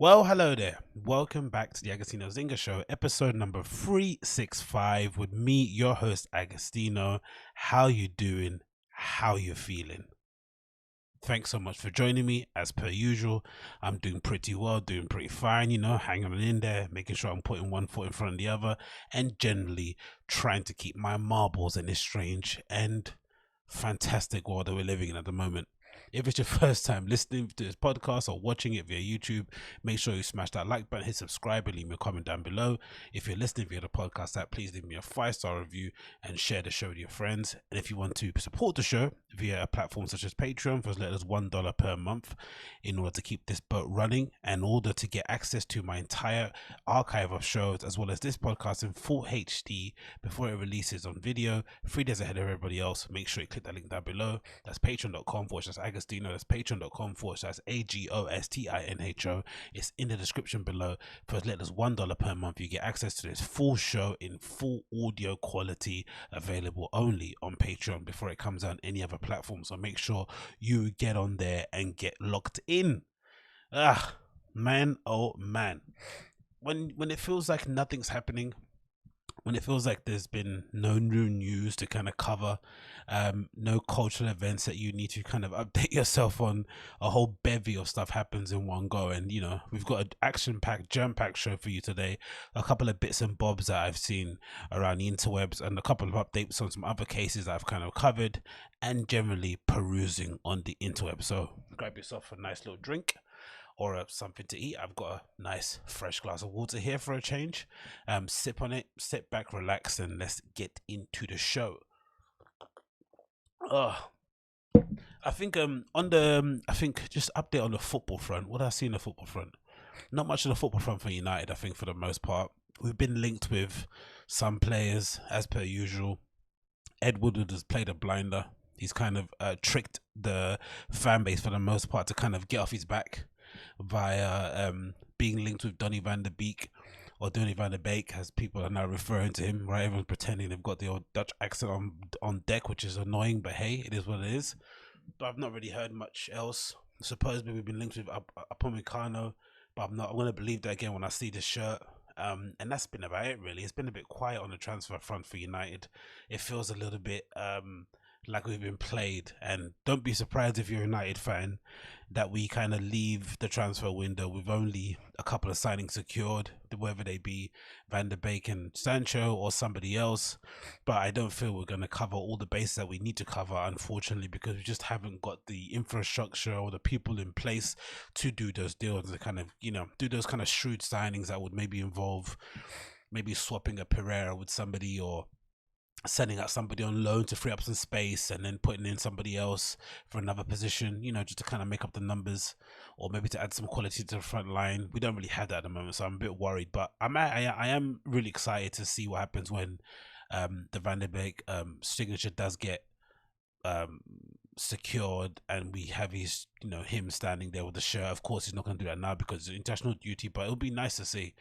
Well, hello there. Welcome back to the Agostinho Zinga Show, episode number 365 with me, your host Agostinho. How you doing? How you feeling? Thanks so much for joining me. As per usual, I'm doing pretty well, doing pretty fine, hanging on in there, making sure I'm putting one foot in front of the other, and generally trying to keep my marbles in this strange and fantastic world that we're living in at the moment. If it's your first time listening to this podcast or watching it via YouTube, make sure you smash that like button, hit subscribe, and leave me a comment down below. If you're listening via the podcast app, please leave me a 5-star review and share the show with your friends. And if you want to support the show via a platform such as Patreon for as little as $1 per month in order to keep this boat running, and in order to get access to my entire archive of shows as well as this podcast in full HD before it releases on video 3 days ahead of everybody else, make sure you click that link down below. That's patreon.com/Agostinho. That's patreon.com/Agostinho. It's in the description below. For as little as $1 per month, you get access to this full show in full audio quality, available only on Patreon before it comes on any other platform. So make sure you get on there and get locked in. Man, oh man. When it feels like nothing's happening, when it feels like there's been no new news to kind of cover, no cultural events that you need to kind of update yourself on, a whole bevy of stuff happens in one go. And we've got an action-packed, jam-packed show for you today, a couple of bits and bobs that I've seen around the interwebs, and a couple of updates on some other cases that I've kind of covered, and generally perusing on the interweb. So grab yourself a nice little drink or something to eat. I've got a nice fresh glass of water here for a change. Sip on it, sit back, relax, and let's get into the show. I think just update on the football front. What I see in the football front, not much of the football front for United. I think for the most part, we've been linked with some players as per usual. Ed Woodward has played a blinder. He's kind of tricked the fan base for the most part to kind of get off his back via being linked with Donny van der Beek, or Donny van der Beek as people are now referring to him, right? Everyone's pretending they've got the old Dutch accent on deck, which is annoying, but hey, it is what it is. But I've not really heard much else. Supposedly we've been linked with Upamecano, but I'm going to believe that again when I see the shirt. And that's been about it, really. It's been a bit quiet on the transfer front for United. It feels a little bit like we've been played, and don't be surprised if you're a United fan that we kind of leave the transfer window with only a couple of signings secured, whether they be Van der Beek and Sancho or somebody else. But I don't feel we're going to cover all the bases that we need to cover, unfortunately, because we just haven't got the infrastructure or the people in place to do those deals, to kind of do those kind of shrewd signings that would maybe involve maybe swapping a Pereira with somebody, or sending out somebody on loan to free up some space and then putting in somebody else for another position, just to kind of make up the numbers, or maybe to add some quality to the front line. We don't really have that at the moment, so I'm a bit worried, but I am really excited to see what happens when the Van der Beek signature does get secured and we have his him standing there with the shirt. Of course he's not going to do that now because it's international duty, but it'll be nice to see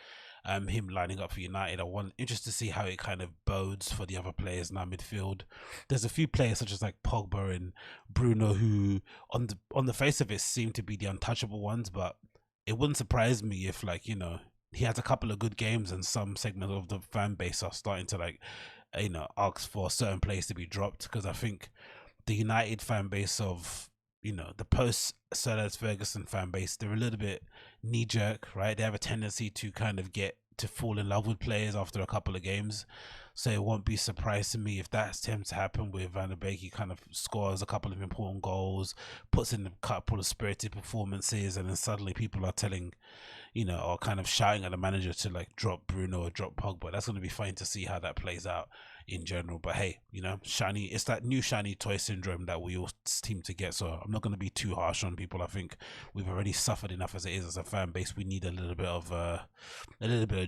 him lining up for United. I want interested to see how it kind of bodes for the other players in our midfield. There's a few players such as like Pogba and Bruno who on the face of it seem to be the untouchable ones, but it wouldn't surprise me if he has a couple of good games and some segment of the fan base are starting to ask for certain players to be dropped, because I think the United fan base of the post Sir Alex Ferguson fan base, they're a little bit knee jerk, right? They have a tendency to kind of get to fall in love with players after a couple of games. So it won't be surprised to me if that tends to happen with Van der Beek. He kind of scores a couple of important goals, puts in a couple of spirited performances, and then suddenly people are telling, or kind of shouting at the manager to drop Bruno or drop Pogba. That's going to be fun to see how that plays out in general. But hey, shiny, it's that new shiny toy syndrome that we all seem to get. So I'm not going to be too harsh on people. I think we've already suffered enough as it is as a fan base. We need a little bit of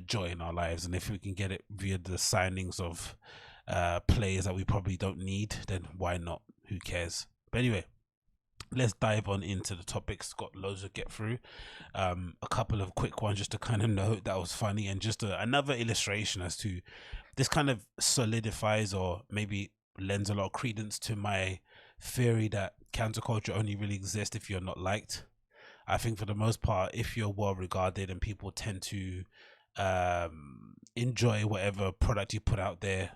joy in our lives, and if we can get it via the signings of players that we probably don't need, then why not? Who cares? But anyway, let's dive on into the topics. Got loads to get through. A couple of quick ones just to kind of note that was funny, and just another illustration as to this kind of solidifies or maybe lends a lot of credence to my theory that counterculture only really exists if you're not liked. I think for the most part, if you're well regarded and people tend to enjoy whatever product you put out there,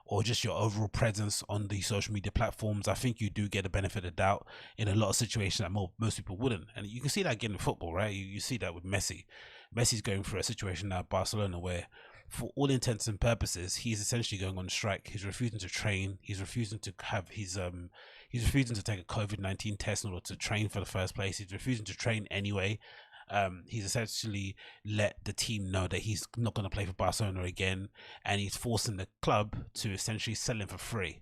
or just your overall presence on the social media platforms, I think you do get a benefit of the doubt in a lot of situations that most people wouldn't. And you can see that again in football, right? You see that with Messi. Messi's going through a situation now at Barcelona where, for all intents and purposes, he's essentially going on strike. He's refusing to train. He's refusing to have his he's refusing to take a COVID-19 test in order to train for the first place. He's refusing to train anyway. He's essentially let the team know that he's not going to play for Barcelona again, and he's forcing the club to essentially sell him for free.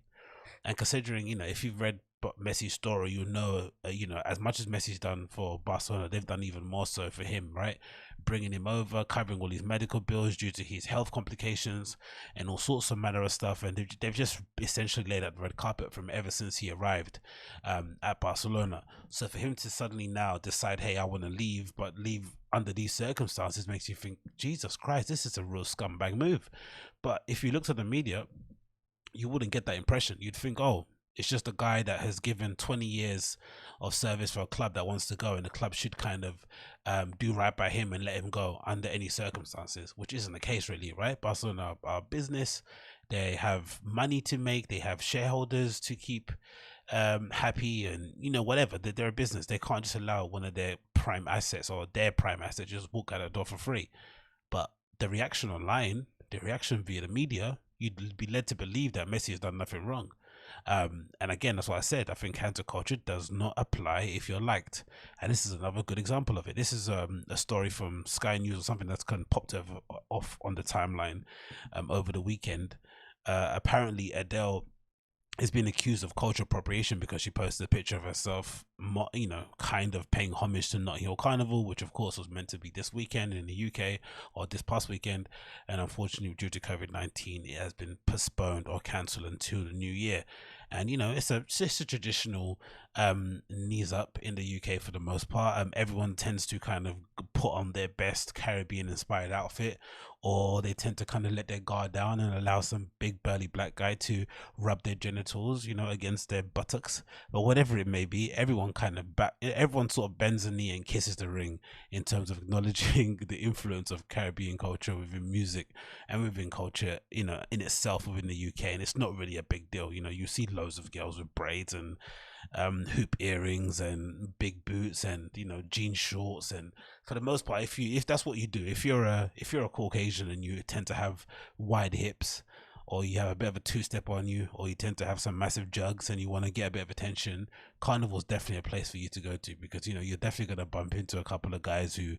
And considering, if you've read Messi's story, as much as Messi's done for Barcelona, they've done even more so for him, right? Bringing him over, covering all his medical bills due to his health complications and all sorts of manner of stuff. And they've just essentially laid out the red carpet from ever since he arrived at Barcelona. So for him to suddenly now decide, hey, I want to leave, but leave under these circumstances, makes you think, Jesus Christ, this is a real scumbag move. But if you looked at the media, you wouldn't get that impression. You'd think, oh, it's just a guy that has given 20 years of service for a club that wants to go, and the club should kind of do right by him and let him go under any circumstances, which isn't the case really, right? Barcelona are business. They have money to make. They have shareholders to keep happy, and whatever. They're a business. They can't just allow one of their prime assets or their prime asset just walk out the door for free. But the reaction online, the reaction via the media, you'd be led to believe that Messi has done nothing wrong. And again, that's what I said. I think cancel culture does not apply if you're liked. And this is another good example of it. This is a story from Sky News or something that's kind of popped off on the timeline over the weekend. Apparently, Adele is being accused of cultural appropriation because she posted a picture of herself, kind of paying homage to Notting Hill Carnival, which of course was meant to be this weekend in the UK, or this past weekend, and unfortunately due to COVID-19 it has been postponed or cancelled until the new year. And it's a traditional knees up in the UK for the most part. Everyone tends to kind of put on their best Caribbean inspired outfit, or they tend to kind of let their guard down and allow some big burly black guy to rub their genitals, against their buttocks. But whatever it may be, everyone sort of bends a knee and kisses the ring in terms of acknowledging the influence of Caribbean culture within music and within culture, in itself within the UK. And it's not really a big deal. You see loads of girls with braids and hoop earrings and big boots and jean shorts, and for the most part, if that's what you do, if you're a Caucasian and you tend to have wide hips, or you have a bit of a two-step on you, or you tend to have some massive jugs and you want to get a bit of attention, Carnival's definitely a place for you to go to, because you're definitely going to bump into a couple of guys who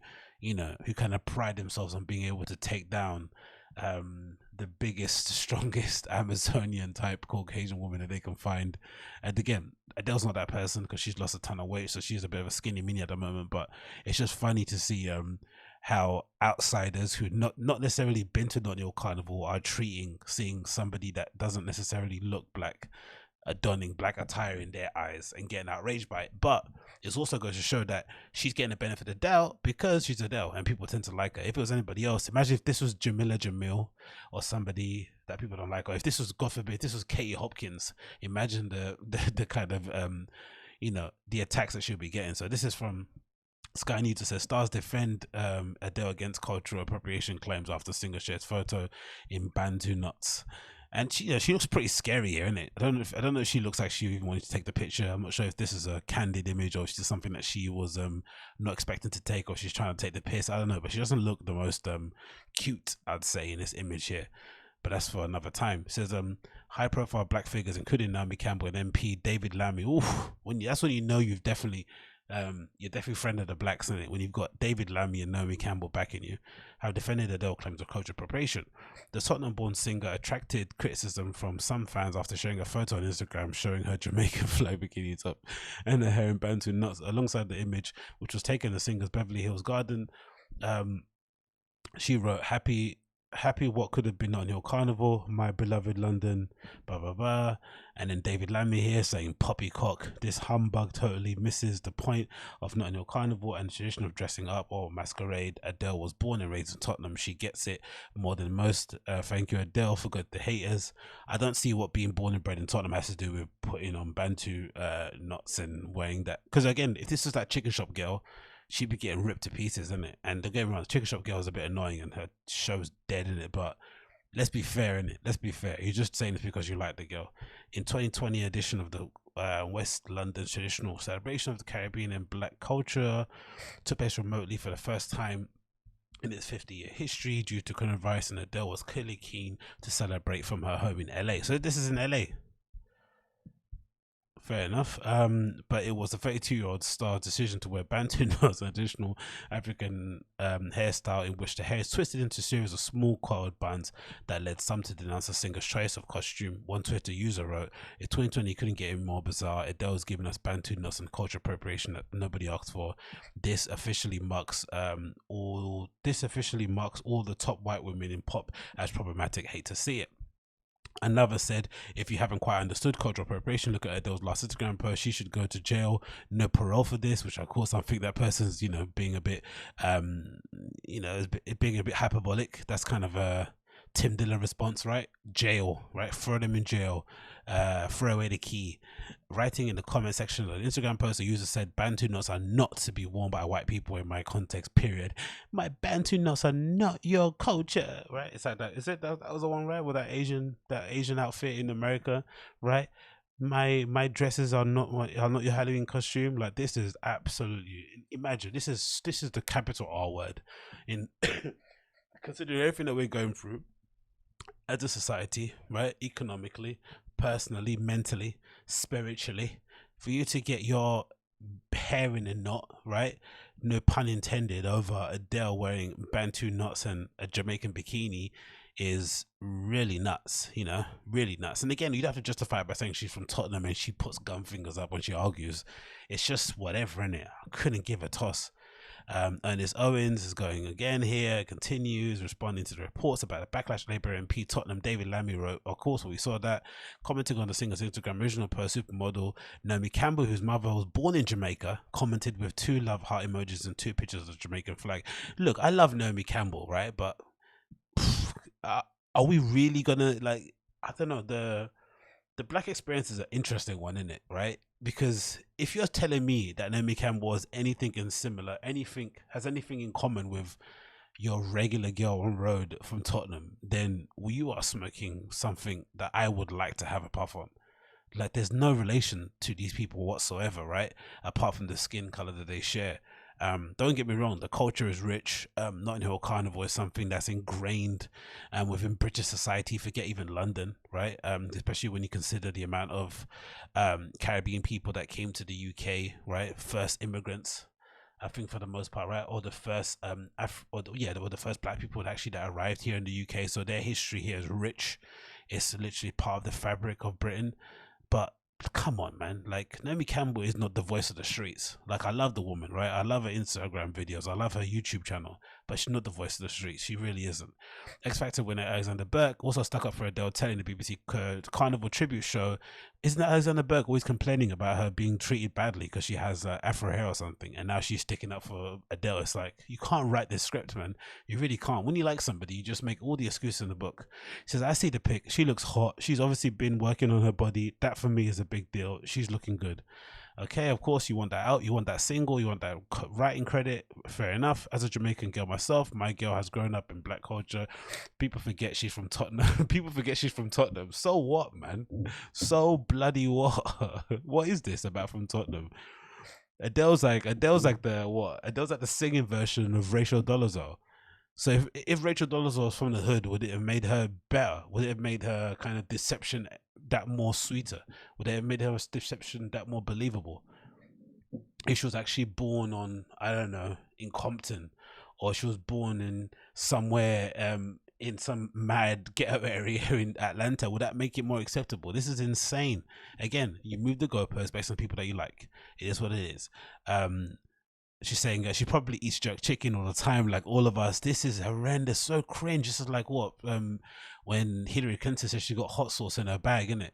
kind of pride themselves on being able to take down the biggest, strongest Amazonian type Caucasian woman that they can find. And again, Adele's not that person because she's lost a ton of weight, so she's a bit of a skinny mini at the moment. But it's just funny to see how outsiders who not necessarily been to Notting Hill Carnival are seeing somebody that doesn't necessarily look black, donning black attire in their eyes and getting outraged by it. But it's also going to show that she's getting the benefit of the doubt because she's Adele and people tend to like her. If it was anybody else, imagine if this was Jamila Jamil or somebody that people don't like, or if this was, God forbid, this was Katie Hopkins, imagine the kind of the attacks that she'll be getting. So this is from Sky News. It says stars defend Adele against cultural appropriation claims after singer shares photo in Bantu knots. And she looks pretty scary here, isn't it? I don't know if she looks like she even wanted to take the picture. I'm not sure if this is a candid image or if it's just something that she was not expecting to take, or she's trying to take the piss. I don't know, but she doesn't look the most cute, I'd say, in this image here. But that's for another time. It says high profile black figures including Naomi Campbell and MP David Lammy. Oof, that's when you've definitely you're definitely friend of the blacks, in it, when you've got David Lammy and Naomi Campbell backing you, have defended Adele claims of cultural appropriation. The Tottenham-born singer attracted criticism from some fans after sharing a photo on Instagram showing her Jamaican flag bikini top and her hair in Bantu knots alongside the image, which was taken in the singer's Beverly Hills garden. She wrote, "Happy happy what could have been on your carnival, my beloved London, blah blah blah. And then David Lammy here saying poppycock, this humbug totally misses the point of Notting Hill Carnival and the tradition of dressing up or masquerade. Adele was born and raised in Tottenham. She gets it more than most. Thank you, Adele, for good the haters. I don't see what being born and bred in Tottenham has to do with putting on Bantu knots and wearing that. Because again, if this is that chicken shop girl, she'd be getting ripped to pieces, isn't it? And don't get me wrong, the chicken shop girl is a bit annoying and her show's dead in it, but let's be fair in it. Let's be fair. You're just saying this because you like the girl. In 2020 edition of the West London traditional celebration of the Caribbean and Black culture took place remotely for the first time in its 50-year history due to coronavirus, and Adele was clearly keen to celebrate from her home in LA. So this is in LA. Fair enough. But it was a 32-year-old star's decision to wear Bantu knots, an additional African hairstyle in which the hair is twisted into a series of small coiled buns that led some to denounce the singer's choice of costume. One Twitter user wrote, "In 2020 couldn't get any more bizarre. Adele's giving us Bantu knots and culture appropriation that nobody asked for. This officially marks all the top white women in pop as problematic. Hate to see it." Another said, "If you haven't quite understood cultural appropriation, look at Adele's last Instagram post. She should go to jail. No parole for this." Which, of course, I think that person's, being a bit, being a bit hyperbolic. That's kind of a Tim Dillon response, right? Jail, right? Throw them in jail. Throw away the key. Writing in the comment section of an Instagram post, a user said, "Bantu knots are not to be worn by white people in my context, period. My Bantu knots are not your culture," right? It's like that. Is it that was the one, right? With that Asian outfit in America, right? My dresses are not your Halloween costume. Like, this is absolutely, imagine, this is the capital R word in considering everything that we're going through as a society, right? Economically, personally, mentally, spiritually, for you to get your hair in a knot, right? No pun intended, over Adele wearing Bantu knots and a Jamaican bikini is really nuts, really nuts. And again, you'd have to justify it by saying she's from Tottenham and she puts gun fingers up when she argues. It's just whatever, innit? I couldn't give a toss. Ernest Owens is going again here, continues responding to the reports about the backlash. Labour MP Tottenham David Lammy wrote, of course, we saw that, commenting on the singer's Instagram original post. Supermodel Naomi Campbell, whose mother was born in Jamaica, commented with 2 love heart emojis and 2 pictures of the Jamaican flag. Look, I love Naomi Campbell, right? But are we really gonna, like, I don't know, the black experience is an interesting one, isn't it, right? Because if you're telling me that Naomi Campbell was anything in similar, has anything in common with your regular girl on road from Tottenham, then you are smoking something that I would like to have a puff on. Like, there's no relation to these people whatsoever, right? Apart from the skin color that they share. Don't get me wrong, the culture is rich. Notting Hill Carnival is something that's ingrained within British society. Forget even London, right? Especially when you consider the amount of Caribbean people that came to the UK, right? First immigrants, I think, for the most part, right? Or the first the first black people that arrived here in the UK. So their history here is rich. It's literally part of the fabric of Britain. But come on, man, like, Naomi Campbell is not the voice of the streets. Like, I love the woman, right? I love her Instagram videos, I love her YouTube channel, but she's not the voice of the streets. She really isn't. X Factor winner Alexander Burke also stuck up for Adele, telling the BBC Carnival tribute show, "Isn't Alexander Burke always complaining about her being treated badly because she has afro hair or something, and now she's sticking up for Adele?" It's like, you can't write this script, man. You really can't. When you like somebody, you just make all the excuses in the book. He says, "I see the pic. She looks hot. She's obviously been working on her body. That for me is a big deal. She's looking good." Okay, of course, you want that out. You want that single. You want that writing credit. Fair enough. As a Jamaican girl myself, my girl has grown up in black culture. People forget she's from Tottenham. People forget she's from Tottenham. So what, man? So bloody what? What is this about from Tottenham? Adele's like the what? Adele's like the singing version of Rachel Dolezal. So if Rachel Dolezal was from the hood, would it have made her better? Would it have made her kind of deception that more sweeter? Would it have made her deception that more believable? If she was actually born on, I don't know, in Compton, or she was born in somewhere in some mad ghetto area in Atlanta, would that make it more acceptable? This is insane. Again, you move the goalposts based on people that you like. It is what it is. she's saying she probably eats jerk chicken all the time, like all of us. This is horrendous, so cringe. This is like what when Hillary Clinton said she got hot sauce in her bag, innit?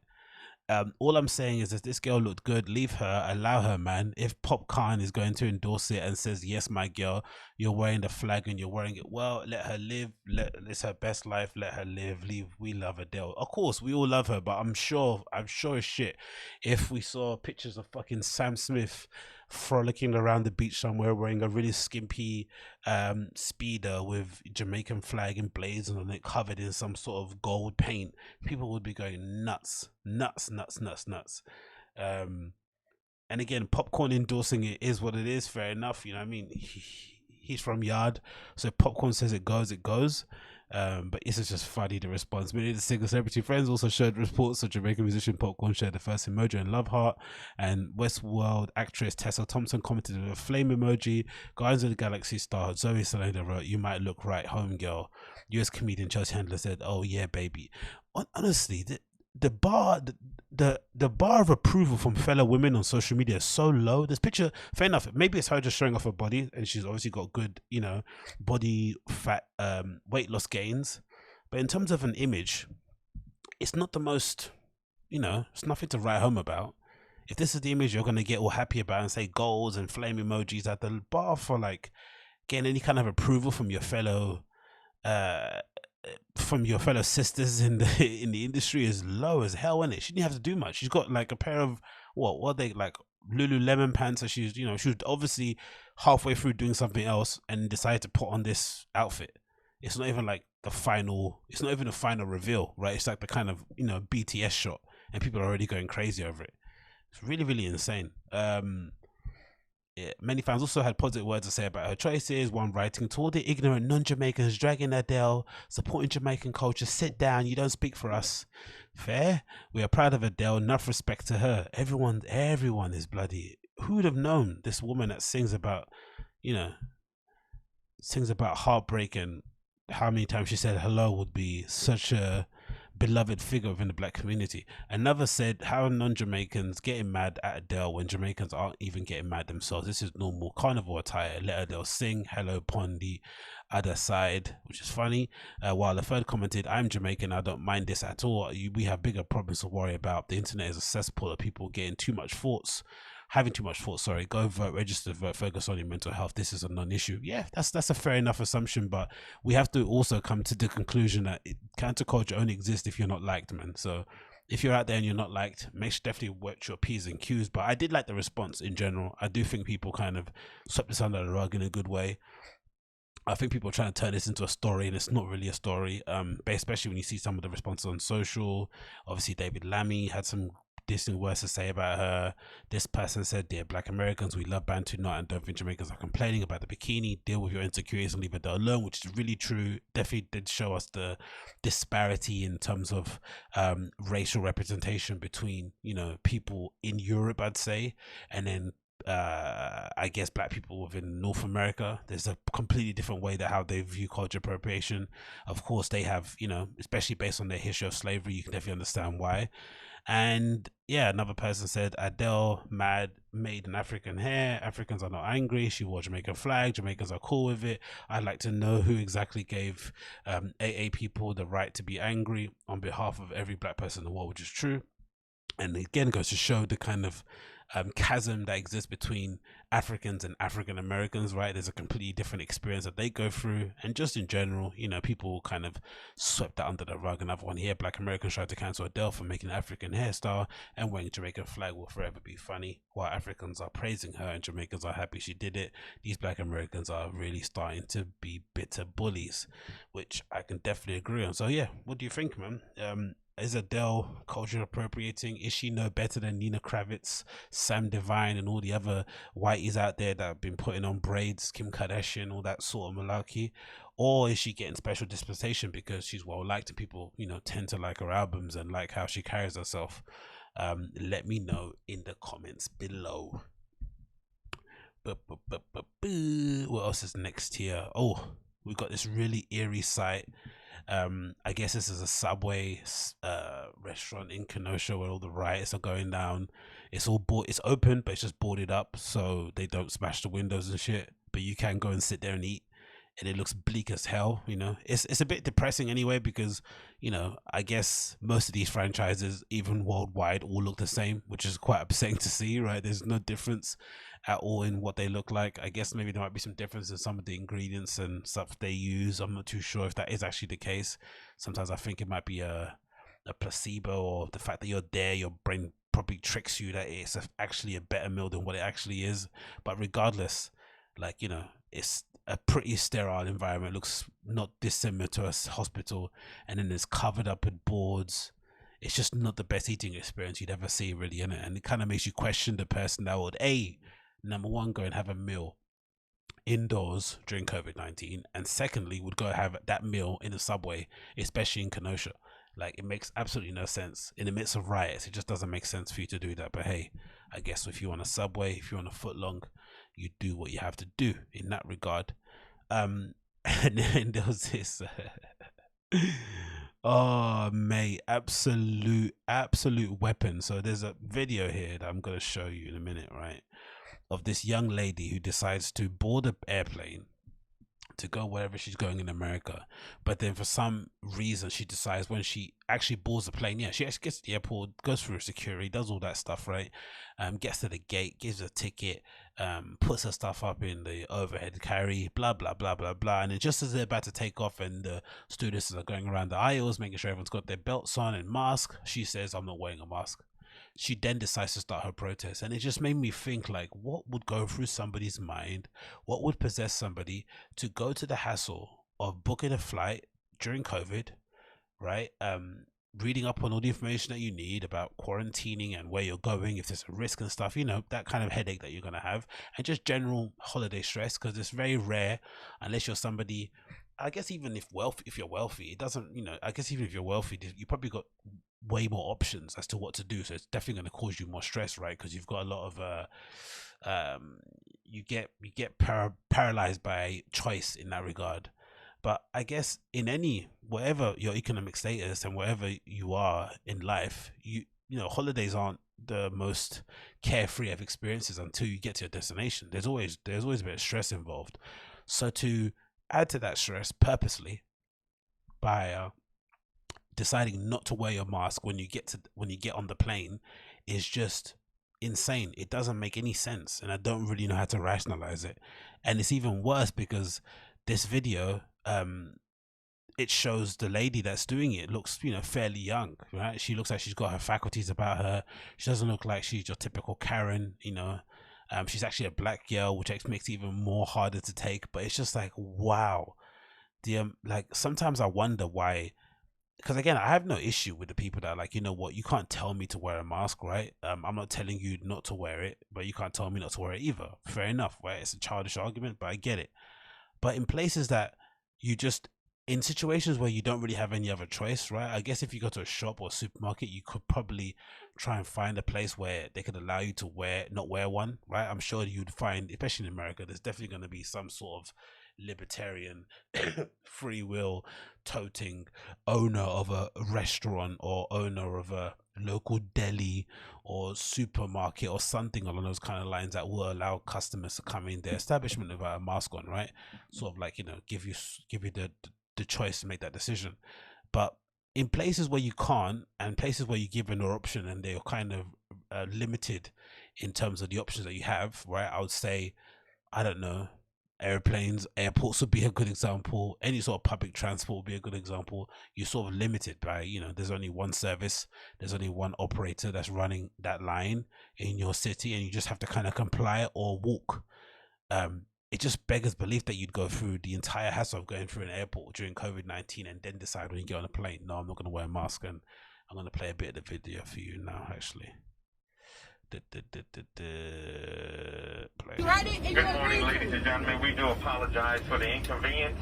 All I'm saying is, if this girl looked good, leave her, allow her, man. If Popcorn is going to endorse it and says, yes, my girl, you're wearing the flag and you're wearing it well, let her live. It's her best life. Let her live. Leave. We love Adele. Of course, we all love her, but I'm sure as shit, if we saw pictures of fucking Sam Smith frolicking around the beach somewhere wearing a really skimpy speeder with Jamaican flag emblazoned on it, covered in some sort of gold paint, people would be going nuts. And again, Popcorn endorsing it is what it is. Fair enough, you know what I mean. He's from Yard, so Popcorn says it goes, it goes. But this is just funny, the response. Many of the single celebrity friends also shared reports of Jamaican musician Popcorn shared the first emoji and love heart, and Westworld actress Tessa Thompson commented with a flame emoji. Guardians of the Galaxy star Zoe Salada wrote, "You might look right, home girl." US comedian Chelsea Handler said, "Oh yeah, baby." Honestly, the bar the bar of approval from fellow women on social media is so low. This picture, fair enough, maybe it's her just showing off her body, and she's obviously got good, you know, body fat, weight loss gains, but in terms of an image, it's not the most, you know, it's nothing to write home about. If this is the image you're going to get all happy about and say goals and flame emojis, at the bar for like getting any kind of approval uh from your fellow sisters in the industry is low as hell, isn't it? She didn't have to do much. She's got like a pair of what are they, like Lululemon pants, so she's, you know, she was obviously halfway through doing something else and decided to put on this outfit. It's not even like the final, it's not even a final reveal, right? It's like the kind of, you know, BTS shot, and people are already going crazy over it. It's really insane. Yeah, many fans also had positive words to say about her choices. One writing, "To all the ignorant non-Jamaicans dragging Adele, supporting Jamaican culture, sit down, you don't speak for us." Fair. We are proud of Adele, enough respect to her. Everyone is bloody. Who would have known this woman that sings about, you know, sings about heartbreak and how many times she said hello would be such a beloved figure within the black community. Another said, "How are non-Jamaicans getting mad at Adele when Jamaicans aren't even getting mad themselves? This is normal carnival attire. Let Adele sing. Hello, Pon the other side," which is funny. While the third commented, "I'm Jamaican. I don't mind this at all. We have bigger problems to worry about. The internet is a cesspool of people getting too much thoughts." Having too much thought, sorry. Go vote, register, vote, focus on your mental health. This is a non-issue. Yeah, that's a fair enough assumption, but we have to also come to the conclusion that counterculture only exists if you're not liked, man. So if you're out there and you're not liked, make sure definitely watch your P's and Q's. But I did like the response in general. I do think people kind of swept this under the rug in a good way. I think people are trying to turn this into a story, and it's not really a story. But especially when you see some of the responses on social. Obviously, David Lammy had some distinct words to say about her. This person said, "Dear Black Americans, we love Bantu Knot and don't think Jamaicans are complaining about the bikini. Deal with your insecurities and leave it alone," which is really true. Definitely did show us the disparity in terms of racial representation between, you know, people in Europe, I'd say, and then I guess black people within North America. There's a completely different way that how they view culture appropriation. Of course, they have, you know, especially based on their history of slavery, you can definitely understand why. And yeah, another person said, "Adele made in African hair. Africans are not angry. She wore Jamaican flag. Jamaicans are cool with it. I'd like to know who exactly gave AA people the right to be angry on behalf of every black person in the world," which is true. And again, goes to show the kind of chasm that exists between Africans and African Americans, right? There's a completely different experience that they go through, and just in general, you know, people kind of swept that under the rug. Another one here: Black Americans tried to cancel Adele for making an African hairstyle, and wearing Jamaican flag will forever be funny. While Africans are praising her and Jamaicans are happy she did it, these Black Americans are really starting to be bitter bullies, which I can definitely agree on. So yeah, what do you think, man? Is Adele culture appropriating? Is she no better than Nina Kravitz, Sam Divine, and all the other whiteys out there that have been putting on braids, Kim Kardashian, all that sort of malarkey? Or is she getting special dispensation because she's well liked and people, you know, tend to like her albums and like how she carries herself? Let me know in the comments below. What else is next here? Oh, we got this really eerie site I guess this is a Subway restaurant in Kenosha where all the riots are going down. It's all it's open, but it's just boarded up so they don't smash the windows and shit. But you can go and sit there and eat, and it looks bleak as hell. You know, it's a bit depressing anyway, because you know, I guess most of these franchises, even worldwide, all look the same, which is quite upsetting to see, right? There's no difference at all in what they look like. I guess maybe there might be some difference in some of the ingredients and stuff they use. I'm not too sure if that is actually the case. Sometimes I think it might be a placebo, or the fact that you're there, your brain probably tricks you that it's actually a better meal than what it actually is. But regardless, like, you know, it's a pretty sterile environment. It looks not dissimilar to a hospital, and then it's covered up with boards. It's just not the best eating experience you'd ever see, really, in it. And it kind of makes you question the person that would, number one, go and have a meal indoors during COVID-19, and secondly, would go have that meal in a Subway, especially in Kenosha. Like, it makes absolutely no sense in the midst of riots. It just doesn't make sense for you to do that. But hey, I guess if you want a Subway, if you want a foot long, you do what you have to do in that regard. And then there was this oh mate, absolute weapon. So there's a video here that I'm gonna show you in a minute, right, of this young lady who decides to board an airplane to go wherever she's going in America, but then for some reason she decides, when she actually boards the plane, she actually gets to the airport, goes through security, does all that stuff, right, gets to the gate, gives a ticket, puts her stuff up in the overhead carry, blah blah blah blah blah, and then just as they're about to take off and the stewardesses are going around the aisles making sure everyone's got their belts on and mask, she says, "I'm not wearing a mask." She then decides to start her protest, and it just made me think, like, what would go through somebody's mind, what would possess somebody to go to the hassle of booking a flight during COVID, right, reading up on all the information that you need about quarantining and where you're going, if there's a risk and stuff, you know, that kind of headache that you're going to have, and just general holiday stress, because it's very rare, unless you're somebody, I guess, even if you're wealthy, it doesn't, you know, I guess even if you're wealthy, you probably got way more options as to what to do, so it's definitely going to cause you more stress, right, because you've got a lot of you get paralyzed by choice in that regard. But I guess in whatever your economic status and wherever you are in life, you know, holidays aren't the most carefree of experiences until you get to your destination. There's always a bit of stress involved. So to add to that stress purposely by deciding not to wear your mask when you get on the plane is just insane. It doesn't make any sense, and I don't really know how to rationalize it. And it's even worse because this video, it shows the lady that's doing it looks, you know, fairly young, right? She looks like she's got her faculties about her. She doesn't look like she's your typical Karen, you know. She's actually a black girl, which makes it even more harder to take. But it's just like, wow. Like, sometimes I wonder why, because again, I have no issue with the people that are like, you know what, you can't tell me to wear a mask, right? I'm not telling you not to wear it, but you can't tell me not to wear it either. Fair enough, right? It's a childish argument, but I get it. But in places that in situations where you don't really have any other choice, right? I guess if you go to a shop or a supermarket, you could probably try and find a place where they could allow you to not wear one, right? I'm sure you'd find, especially in America, there's definitely going to be some sort of libertarian free will toting owner of a restaurant or owner of a local deli or supermarket or something along those kind of lines that will allow customers to come in their establishment without a mask on, right? Sort of like, you know, give you the choice to make that decision. But in places where you can't, and places where you're given no option and they're kind of limited in terms of the options that you have, right? I would say, I don't know, airplanes, airports would be a good example. Any sort of public transport would be a good example. You're sort of limited by, you know, there's only one service, there's only one operator that's running that line in your city, and you just have to kind of comply or walk. It just beggars belief that you'd go through the entire hassle of going through an airport during COVID-19 and then decide when you get on a plane, no, I'm not going to wear a mask. And I'm going to play a bit of the video for you now, actually. Play. Good morning, ladies and gentlemen. We do apologize for the inconvenience.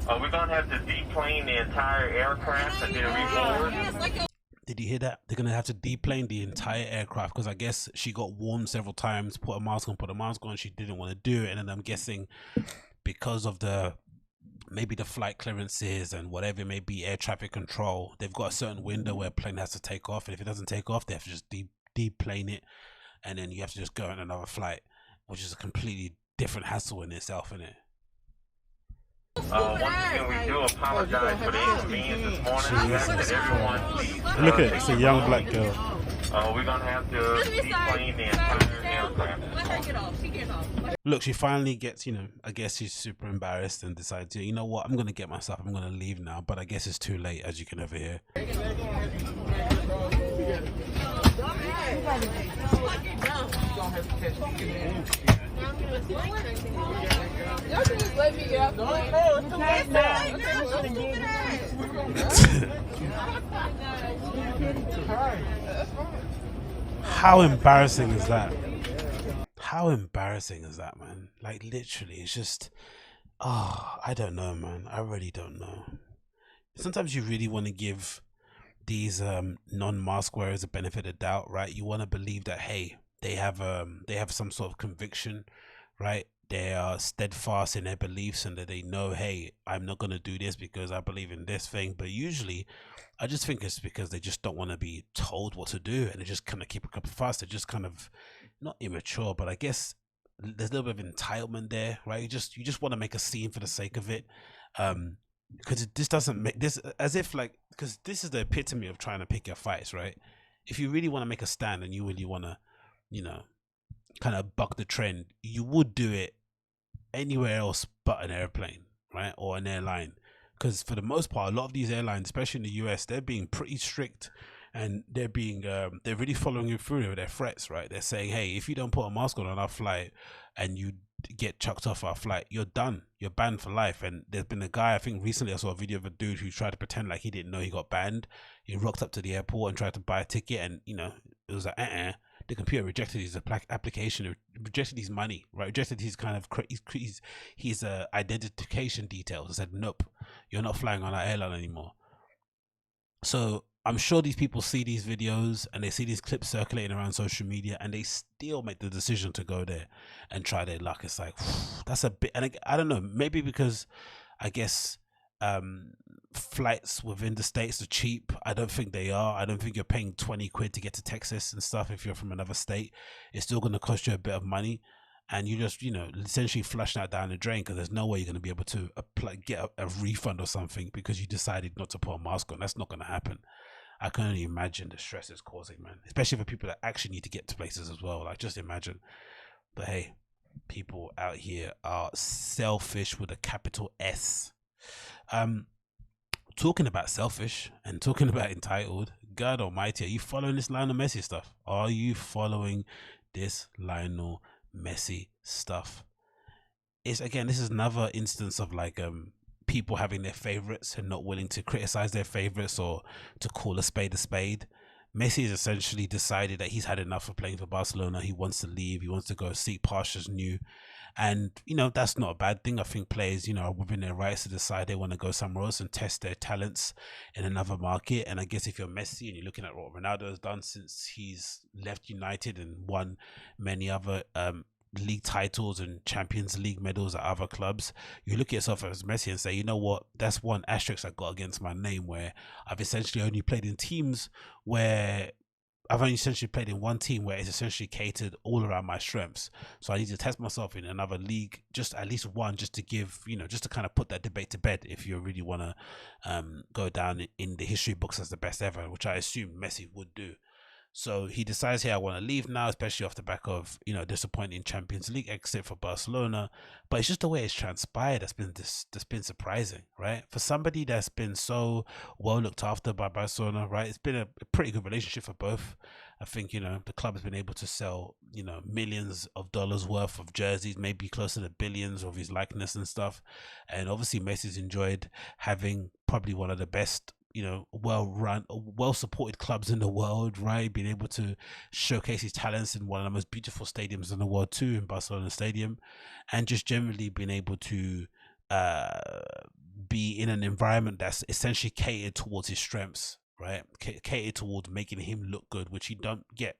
We're going to have to deplane the entire aircraft and then reboard. Did you hear that? They're going to have to deplane the entire aircraft because I guess she got warned several times, put a mask on, she didn't want to do it. And then I'm guessing because of the maybe the flight clearances and whatever it may be, air traffic control, they've got a certain window where a plane has to take off, and if it doesn't take off, they have to just deplane it, and then you have to just go on another flight, which is a completely different hassle in itself, isn't it? Once again, we do apologize for the inconvenience this morning. We ask that everyone please, Look at it, it's a young black girl. we're going to have to deplane the entire aircraft. Let her get off. She gets off. Look, she finally gets, I guess she's super embarrassed and decides, you know what, I'm going to get myself, I'm going to leave now. But I guess it's too late, as you can overhear. Y'all can just let me get out the How embarrassing is that? How embarrassing is that, man? Like, literally, it's just, I don't know, man. I really don't know. Sometimes you really want to give these non-mask wearers a benefit of doubt, right? You want to believe that, hey, they have some sort of conviction, right? They are steadfast in their beliefs, and that they know, hey, I'm not going to do this because I believe in this thing. But usually I just think it's because they just don't want to be told what to do, and they just kind of keep a couple fast. They're just kind of not immature, but I guess there's a little bit of entitlement there, right? You just want to make a scene for the sake of it, because this doesn't make this as if like, because this is the epitome of trying to pick your fights, right? If you really want to make a stand and you really want to, kind of buck the trend, you would do it anywhere else but an airplane, right? Or an airline. Because for the most part, a lot of these airlines, especially in the US, they're being pretty strict, and they're really following you through with their threats, right? They're saying, hey, if you don't put a mask on our flight and you get chucked off our flight, you're done, you're banned for life. And there's been a guy, I think recently I saw a video of a dude who tried to pretend like he didn't know he got banned. He rocked up to the airport and tried to buy a ticket, and it was like the computer rejected his application, rejected his money, right? Rejected his kind of his identification details. It said, nope, you're not flying on our airline anymore. So I'm sure these people see these videos and they see these clips circulating around social media, and they still make the decision to go there and try their luck. It's like, that's a bit, and I don't know, maybe because I guess flights within the States are cheap. I don't think they are. I don't think you're paying 20 quid to get to Texas and stuff. If you're from another state, it's still going to cost you a bit of money, and you just essentially flush that down the drain, because there's no way you're going to be able to get a refund or something because you decided not to put a mask on. That's not going to happen. I can only imagine the stress it's causing, man, especially for people that actually need to get to places as well. Like, just imagine. But hey, people out here are selfish with a capital S. Talking about selfish and talking about entitled, God almighty, are you following this Lionel Messi stuff? Are you following this Lionel Messi stuff? This is another instance of like people having their favorites and not willing to criticize their favorites or to call a spade a spade. Messi has essentially decided that he's had enough of playing for Barcelona. He wants to leave. He wants to go seek pastures new. And, that's not a bad thing. I think players, are within their rights to decide they want to go somewhere else and test their talents in another market. And I guess if you're Messi and you're looking at what Ronaldo has done since he's left United and won many other league titles and Champions League medals at other clubs, you look at yourself as Messi and say, you know what, that's one asterisk I got against my name, where I've essentially only played in teams where I've only essentially played in one team where it's essentially catered all around my strengths. So I need to test myself in another league, just at least one, just to give, just to kind of put that debate to bed if you really want to go down in the history books as the best ever, which I assume Messi would do. So he decides, hey, I want to leave now, especially off the back of, disappointing Champions League exit for Barcelona. But it's just the way it's transpired that's been surprising, right? For somebody that's been so well looked after by Barcelona, right? It's been a pretty good relationship for both. I think, the club has been able to sell, millions of dollars worth of jerseys, maybe close to the billions of his likeness and stuff. And obviously Messi's enjoyed having probably one of the best, well-run, well-supported clubs in the world, right? Being able to showcase his talents in one of the most beautiful stadiums in the world too, in Barcelona Stadium, and just generally being able to be in an environment that's essentially catered towards his strengths, right? Catered towards making him look good, which he don't get.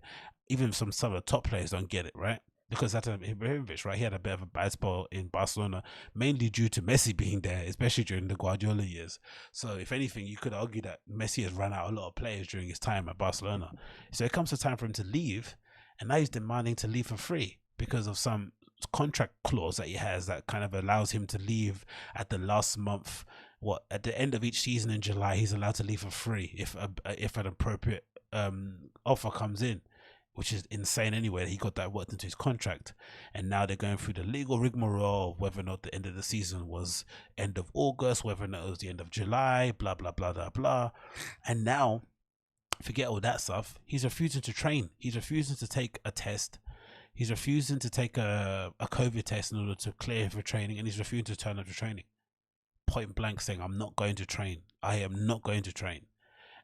Even some of the top players don't get it, right? because that's Ibrahimovic, right? He had a bit of a bad spell in Barcelona, mainly due to Messi being there, especially during the Guardiola years. So, if anything, you could argue that Messi has run out a lot of players during his time at Barcelona. So, it comes to time for him to leave, and now he's demanding to leave for free because of some contract clause that he has that kind of allows him to leave at the last month. At the end of each season in July, he's allowed to leave for free if an appropriate offer comes in, which is insane anyway. He got that worked into his contract, and now they're going through the legal rigmarole of whether or not the end of the season was end of August, whether or not it was the end of July, blah blah blah blah blah. And now, forget all that stuff. He's refusing to train. He's refusing to take a test. He's refusing to take a COVID test in order to clear him for training, and he's refusing to turn up to training. Point blank saying, I'm not going to train. I am not going to train.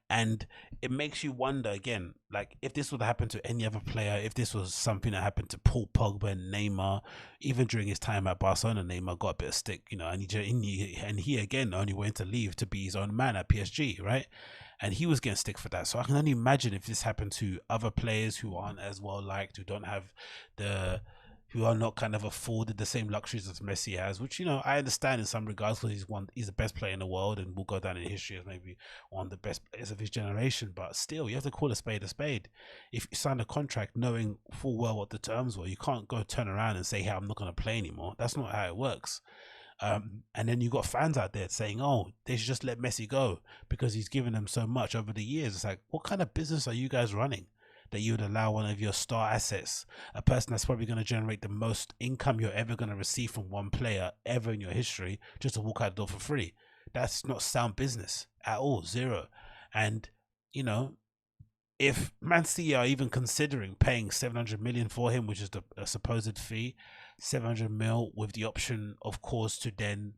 And it makes you wonder again, like if this would happen to any other player, if this was something that happened to Paul Pogba and Neymar, even during his time at Barcelona, Neymar got a bit of stick, and he again only went to leave to be his own man at PSG, right? And he was getting stick for that. So I can only imagine if this happened to other players who aren't as well liked, who are not kind of afforded the same luxuries as Messi has, which I understand in some regards because he's the best player in the world and will go down in history as maybe one of the best players of his generation. But still, you have to call a spade a spade. If you sign a contract knowing full well what the terms were, you can't go turn around and say, "Hey, I'm not going to play anymore." That's not how it works. And then you got fans out there saying, "Oh, they should just let Messi go because he's given them so much over the years." It's like, what kind of business are you guys running that you would allow one of your star assets, a person that's probably going to generate the most income you're ever going to receive from one player ever in your history, just to walk out the door for free? That's not sound business at all. Zero. And if Man City are even considering paying 700 million for him, which is the supposed fee, 700 mil with the option, of course, to then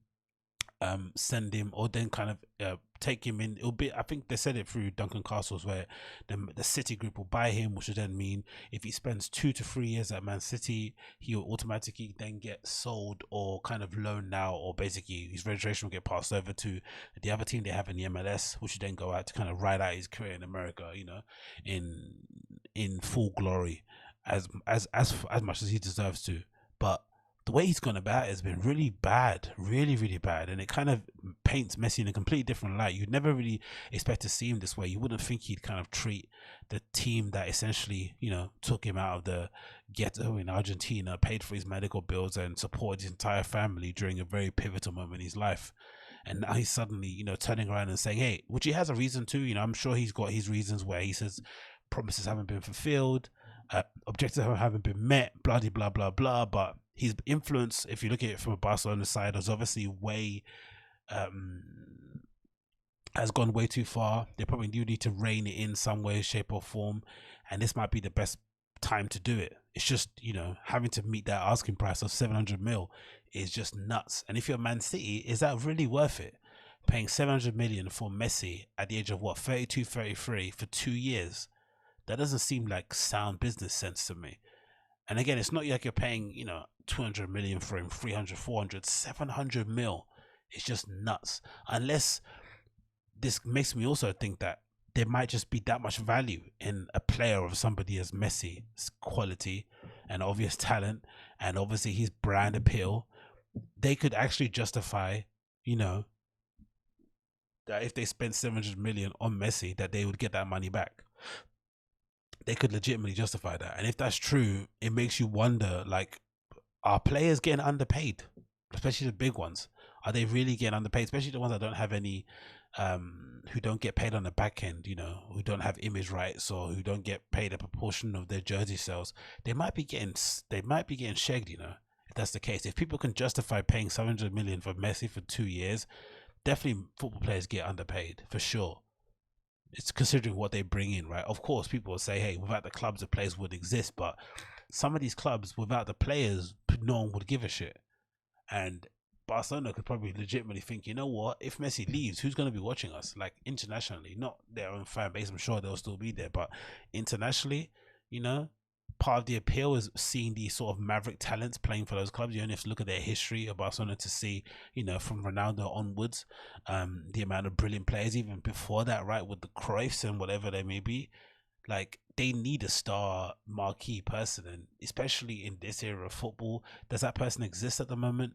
send him or then kind of take him in. It'll be, I think they said it through Duncan Castles, where the City group will buy him, which would then mean if he spends 2 to 3 years at Man City, he will automatically then get sold or kind of loaned now, or basically his registration will get passed over to the other team they have in the MLS, which would then go out to kind of ride out his career in America, in full glory, as much as he deserves to. But the way he's gone about it has been really bad, really, really bad. And it kind of paints Messi in a completely different light. You'd never really expect to see him this way. You wouldn't think he'd kind of treat the team that essentially, took him out of the ghetto in Argentina, paid for his medical bills and supported his entire family during a very pivotal moment in his life. And now he's suddenly, turning around and saying, hey, which he has a reason to, I'm sure he's got his reasons where he says promises haven't been fulfilled, objectives haven't been met, blah, blah, blah, blah. But his influence, if you look at it from a Barcelona side, is obviously has gone way too far. They probably do need to rein it in some way, shape or form. And this might be the best time to do it. It's just, having to meet that asking price of 700 mil is just nuts. And if you're Man City, is that really worth it? Paying 700 million for Messi at the age of 32, 33 for 2 years? That doesn't seem like sound business sense to me. And again, it's not like you're paying, 200 million for him, 300, 400, 700 mil. It's just nuts. Unless this makes me also think that there might just be that much value in a player of somebody as Messi's quality and obvious talent and obviously his brand appeal. They could actually justify, that if they spent 700 million on Messi, that they would get that money back. They could legitimately justify that. And if that's true, it makes you wonder, like, are players getting underpaid? Especially the big ones. Are they really getting underpaid? Especially the ones that don't have any, who don't get paid on the back end, who don't have image rights or who don't get paid a proportion of their jersey sales. They might be getting shagged, if that's the case. If people can justify paying 700 million for Messi for 2 years, definitely football players get underpaid, for sure. It's considering what they bring in, right? Of course, people will say, hey, without the clubs, the players would exist. But some of these clubs, without the players, no one would give a shit. And Barcelona could probably legitimately think, you know what? If Messi leaves, who's going to be watching us? Like, internationally, not their own fan base. I'm sure they'll still be there. But internationally, part of the appeal is seeing these sort of maverick talents playing for those clubs. You only have to look at their history of Barcelona to see, from Ronaldo onwards, the amount of brilliant players even before that, right, with the Cruyffs and whatever they may be. Like, they need a star marquee person, and especially in this era of football, does that person exist at the moment?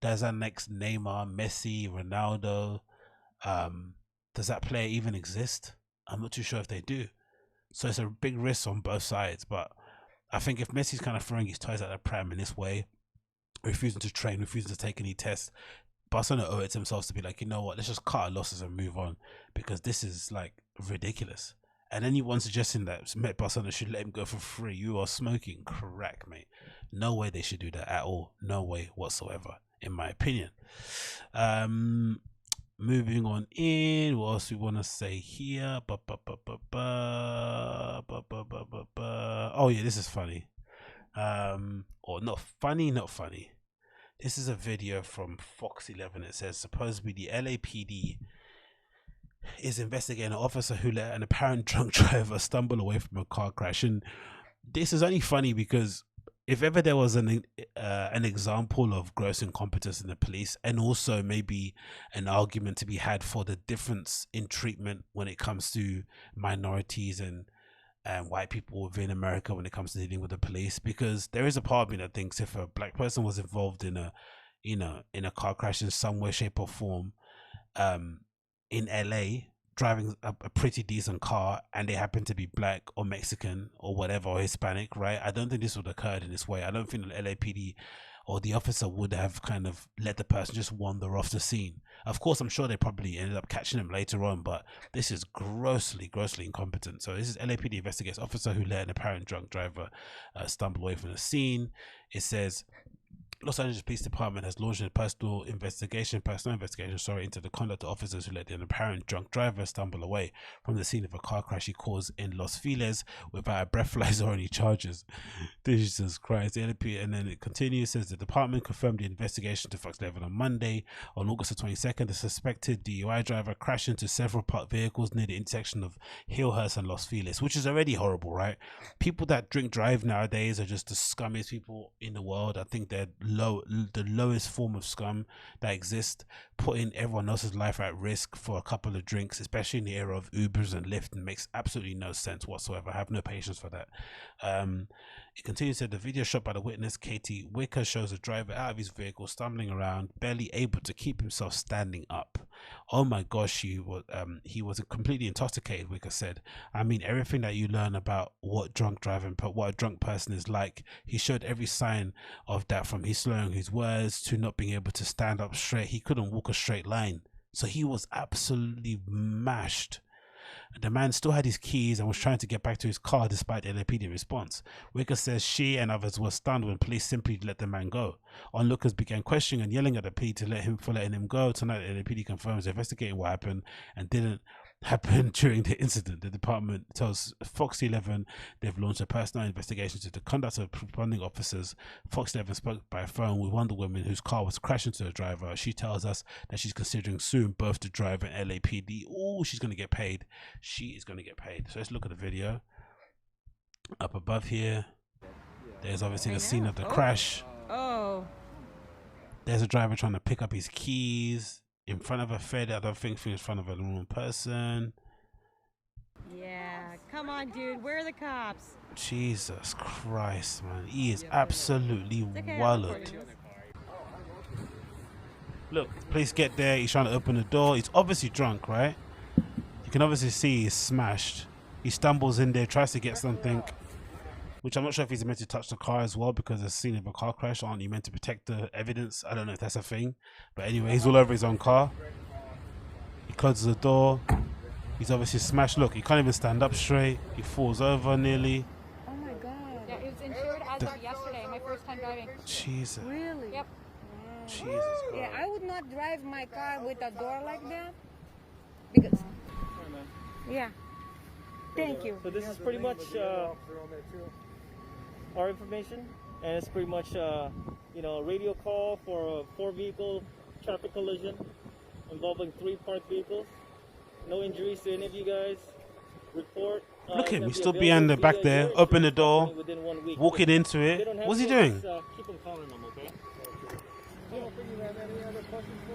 Does that next Neymar, Messi, Ronaldo, does that player even exist? I'm not too sure if they do. So it's a big risk on both sides. But I think if Messi's kind of throwing his toys at the pram in this way, refusing to train, refusing to take any tests, Barcelona owe it to themselves to be like, you know what, let's just cut our losses and move on, because this is like ridiculous. And anyone suggesting that Barcelona should let him go for free, you are smoking crack, mate. No way they should do that at all. No way whatsoever, in my opinion. Moving on in, what else we want to say here? Oh yeah, this is funny. Or not funny, not funny. This is a video from Fox 11. It says supposedly the LAPD is investigating an officer who let an apparent drunk driver stumble away from a car crash. And this is only funny because if ever there was an example of gross incompetence in the police, and also maybe an argument to be had for the difference in treatment when it comes to minorities and white people within America when it comes to dealing with the police, because there is a part of me that thinks if a black person was involved in a, you know, in a car crash in some way, shape or form, in LA, driving a pretty decent car, and they happen to be black or Mexican or whatever, or Hispanic, right? I don't think this would have occurred in this way. I don't think the LAPD or the officer would have kind of let the person just wander off the scene. Of course, I'm sure they probably ended up catching him later on, but this is grossly incompetent. So this is LAPD investigates officer who let an apparent drunk driver stumble away from the scene. It says Los Angeles Police Department has launched a personal investigation into the conduct of officers who let an apparent drunk driver stumble away from the scene of a car crash he caused in Los Feliz without a breathalyzer or any charges. Jesus Christ. And then it continues, says the department confirmed the investigation to Fox 11 on Monday. On August the 22nd, the suspected DUI driver crashed into several parked vehicles near the intersection of Hillhurst and Los Feliz, which is already horrible, right? People that drink drive nowadays are just the scummiest people in the world. I think they're the lowest form of scum that exists, putting everyone else's life at risk for a couple of drinks, especially in the era of Ubers and Lyft, and makes absolutely no sense whatsoever. I have no patience for that. It continues, said the video shot by the witness Katie Wicker shows a driver out of his vehicle stumbling around, barely able to keep himself standing up. Oh my gosh, he was completely intoxicated, Wicker said. I mean, everything that you learn about what drunk driving, what a drunk person is like, he showed every sign of that, from his slurring his words to not being able to stand up straight. He couldn't walk a straight line. So he was absolutely mashed. The man still had his keys and was trying to get back to his car despite the LAPD response. Wicker says she and others were stunned when police simply let the man go. Onlookers began questioning and yelling at the PD for letting him go. Tonight, the LAPD confirms they're investigating what happened and didn't happen during the incident. The department tells Fox 11 they've launched a personal investigation into the conduct of responding officers. Fox 11 spoke by phone with one of the women whose car was crashed into the driver. She tells us that she's considering suing both the driver and LAPD. Oh, she's going to get paid. She is going to get paid. So let's look at the video. Up above here, there's obviously the scene of the crash. There's a driver trying to pick up his keys in front of a Fed. I don't think in front of a normal person. Yeah, come on, dude. Where are the cops? Jesus Christ, man. He is absolutely wallowed. Look, police get there. He's trying to open the door. He's obviously drunk, right? You can obviously see he's smashed. He stumbles in there, tries to get something, which I'm not sure if he's meant to touch the car as well, because it's a scene of a car crash. Aren't you meant to protect the evidence? I don't know if that's a thing. But anyway, he's all over his own car. He closes the door. He's obviously smashed. Look, he can't even stand up straight. He falls over nearly. Oh my God. Yeah, it was insured as of yesterday, my first time driving. Jesus. Really? Yep. Jesus Christ. Yeah, I would not drive my car with a door like that. Because. Yeah. Thank you. So this is pretty much our information, and it's pretty much a radio call for a 4-vehicle traffic collision involving 3 parked vehicles. No injuries to any of you guys. Report. Look at him. He's still behind the back there. Open the door. Walking into it. What's he doing? Keep on calling them, okay?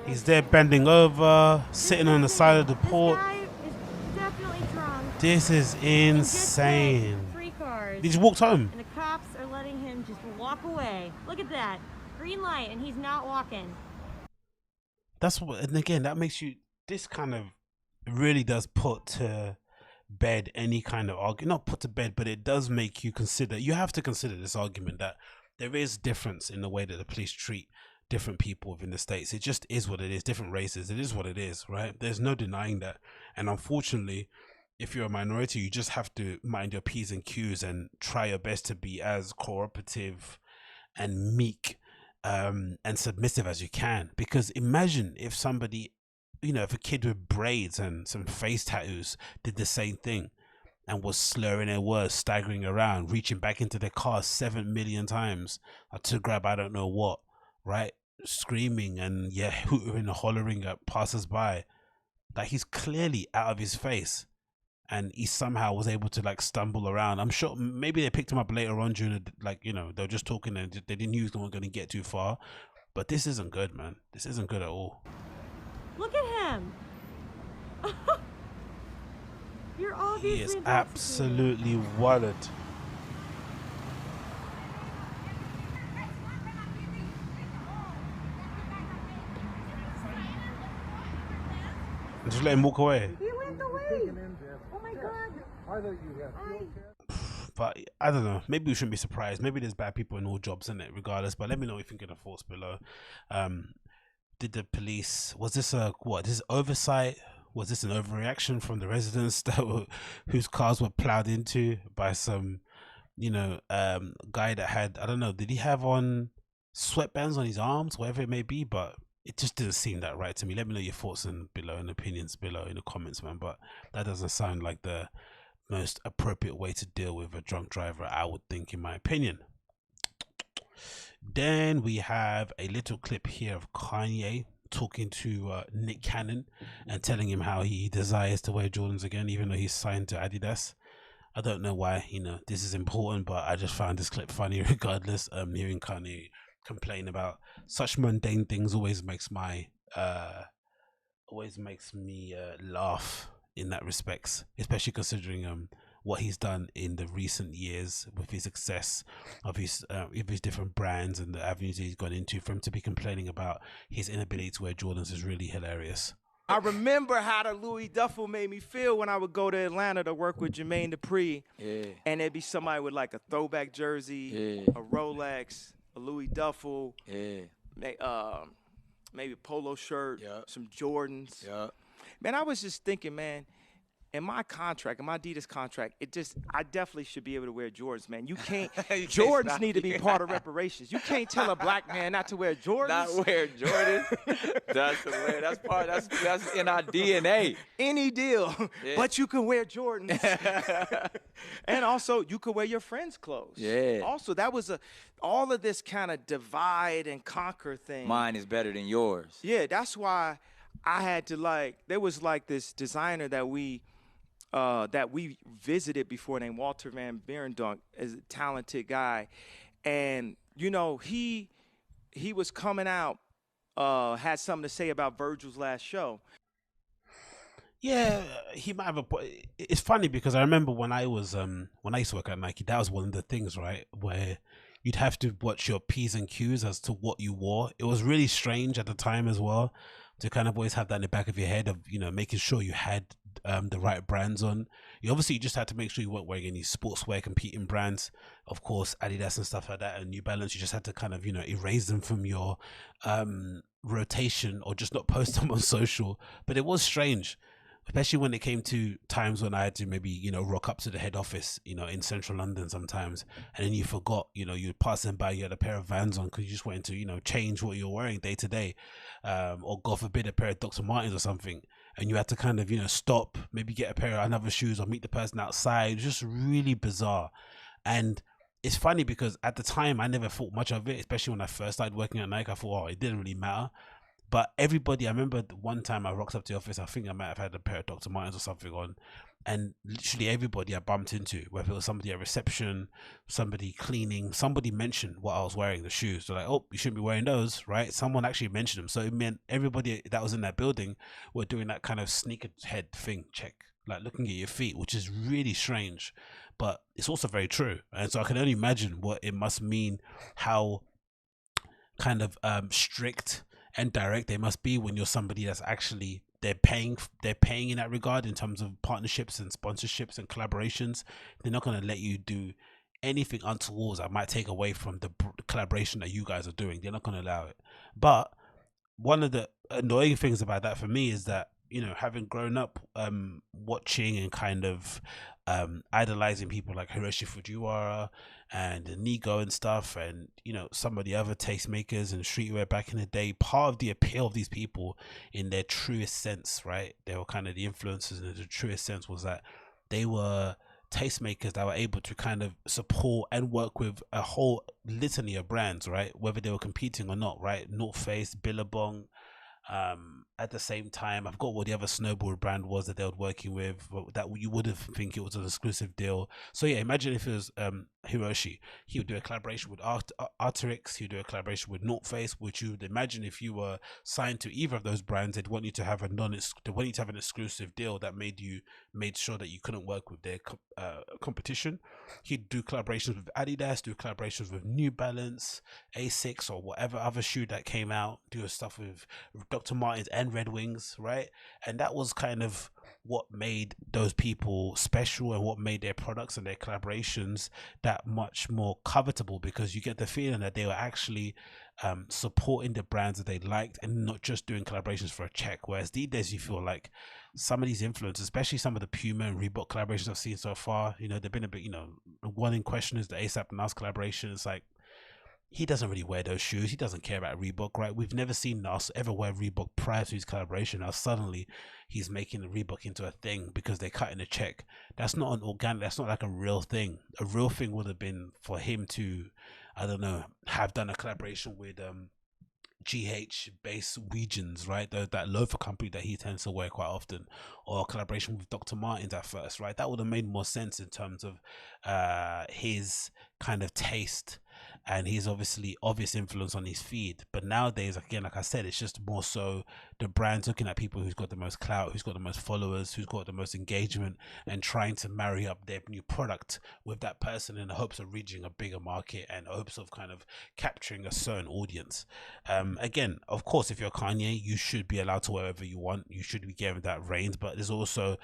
He's there bending over, sitting on the side of the porch. This guy is definitely drunk. This is And just today, insane. 3 cars. He just walked home. And the cops are letting him just walk away. Look at that. Green light, and he's not walking. That's what, and again, that makes you, this kind of really does put to bed any kind of argument. Not put to bed, but it does make you consider, you have to consider this argument that there is difference in the way that the police treat different people within the States. It just is what it is. Different races. It is what it is, right? There's no denying that. And unfortunately, if you're a minority, you just have to mind your P's and Q's and try your best to be as cooperative and meek and submissive as you can. Because imagine if somebody, you know, if a kid with braids and some face tattoos did the same thing and was slurring their words, staggering around, reaching back into their car 7 million times to grab I don't know what, right? Screaming and hooting and hollering at passers-by. Like, he's clearly out of his face. And he somehow was able to like stumble around. I'm sure maybe they picked him up later on during the, like, you know, they were just talking and they didn't use them, weren't going to get too far. But this isn't good, man. This isn't good at all. Look at him. You're obviously He is intoxicated. absolutely walled. Just let him walk away. He went away. Oh my God. But I don't know. Maybe we shouldn't be surprised. Maybe there's bad people in all jobs in it, regardless. But let me know what you think in the thoughts below. Did the police? Was this a what? This oversight? Was this an overreaction from the residents whose cars were plowed into by some, you know, guy that had, I don't know, did he have on sweatbands on his arms, whatever it may be? But it just didn't seem that right to me. Let me know your thoughts below and opinions below in the comments, man. But that doesn't sound like the most appropriate way to deal with a drunk driver, I would think, in my opinion. Then we have a little clip here of Kanye talking to Nick Cannon and telling him how he desires to wear Jordans again, even though he's signed to Adidas. I don't know why, you know, this is important, but I just found this clip funny regardless. Hearing Kanye complain about such mundane things always makes me laugh in that respects, especially considering what he's done in the recent years with his success of his different brands and the avenues he's gone into. For him to be complaining about his inability to wear Jordans is really hilarious. I remember how the Louis Duffel made me feel when I would go to Atlanta to work with Jermaine Dupri. Yeah. And there'd be somebody with like a throwback jersey, a Rolex, a Louis Duffel, maybe a polo shirt, some Jordans. Man, I was just thinking, man, in my contract, in my Adidas contract, I definitely should be able to wear Jordans, man. You can't, Jordans need to be part of reparations. You can't tell a black man not to wear Jordans. Not wear Jordans. That's hilarious. That's in our DNA. Any deal, but you can wear Jordans. And also, you could wear your friends' clothes. Yeah. Also, that was all of this kind of divide and conquer thing. Mine is better than yours. Yeah, that's why I had to there was this designer that we visited before named Walter Van Beirendonk, is a talented guy. And, you know, he was coming out, had something to say about Virgil's last show. Yeah, he might have a point. It's funny because I remember when I used to work at Nike, that was one of the things, right, where you'd have to watch your P's and Q's as to what you wore. It was really strange at the time as well to kind of always have that in the back of your head of, you know, making sure you had the right brands on. You just had to make sure you weren't wearing any sportswear competing brands, of course, Adidas and stuff like that, and New Balance. You just had to kind of, you know, erase them from your rotation or just not post them on social. But it was strange, especially when it came to times when I had to maybe, you know, rock up to the head office, you know, in central London sometimes, and then you forgot, you know, you'd pass them by, you had a pair of Vans on because you just wanted to, you know, change what you're wearing day to day, or God forbid a pair of Dr. Martens or something, and you had to kind of, you know, stop, maybe get a pair of another shoes or meet the person outside. It was just really bizarre. And it's funny because at the time I never thought much of it, especially when I first started working at Nike. I thought, oh, it didn't really matter. But everybody, I remember one time I rocked up to the office, I think I might have had a pair of Dr. Martens or something on, and literally everybody I bumped into, whether it was somebody at reception, somebody cleaning, somebody mentioned what I was wearing, the shoes. They're like, oh, you shouldn't be wearing those, right? Someone actually mentioned them. So it meant everybody that was in that building were doing that kind of sneakerhead thing check, like looking at your feet, which is really strange, but it's also very true. And so I can only imagine what it must mean, how kind of strict and direct they must be when you're somebody that's actually they're paying in that regard in terms of partnerships and sponsorships and collaborations. They're not going to let you do anything untoward that might take away from the collaboration that you guys are doing. They're not going to allow it. But one of the annoying things about that for me is that, you know, having grown up watching and kind of idolizing people like Hiroshi Fujiwara and Nigo and stuff, and, you know, some of the other tastemakers and streetwear back in the day, part of the appeal of these people in their truest sense, right, they were kind of the influencers in the truest sense, was that they were tastemakers that were able to kind of support and work with a whole litany of brands, right, whether they were competing or not, right? North Face, Billabong, at the same time, I've got what the other snowboard brand was that they were working with, that you would have think it was an exclusive deal. So yeah, imagine if it was Hiroshi, he would do a collaboration with Arc'teryx, he would do a collaboration with North Face, which you would imagine if you were signed to either of those brands, they'd want you to have an exclusive deal that made sure that you couldn't work with their competition. He'd do collaborations with Adidas, do collaborations with New Balance, Asics, or whatever other shoe that came out, do stuff with Dr. Martens and Red Wings, right? And that was kind of what made those people special and what made their products and their collaborations that much more covetable, because you get the feeling that they were actually supporting the brands that they liked and not just doing collaborations for a check. Whereas these days you feel like some of these influencers, especially some of the Puma and Reebok collaborations I've seen so far, you know, they've been a bit, you know, one in question is the ASAP Nas collaboration. It's like, he doesn't really wear those shoes. He doesn't care about Reebok, right? We've never seen Nas ever wear Reebok prior to his collaboration. Now suddenly he's making the Reebok into a thing because they're cutting a check. That's not an organic, that's not like a real thing. A real thing would have been for him to, I don't know, have done a collaboration with GH based regions, right? That loafer company that he tends to wear quite often, or a collaboration with Dr. Martens at first, right? That would have made more sense in terms of his kind of taste and his obvious influence on his feed. But nowadays, again, like I said, it's just more so the brands looking at people who's got the most clout, who's got the most followers, who's got the most engagement, and trying to marry up their new product with that person in the hopes of reaching a bigger market and hopes of kind of capturing a certain audience. Again, of course, if you're Kanye, you should be allowed to wear whatever you want. You should be given that reins, but there's also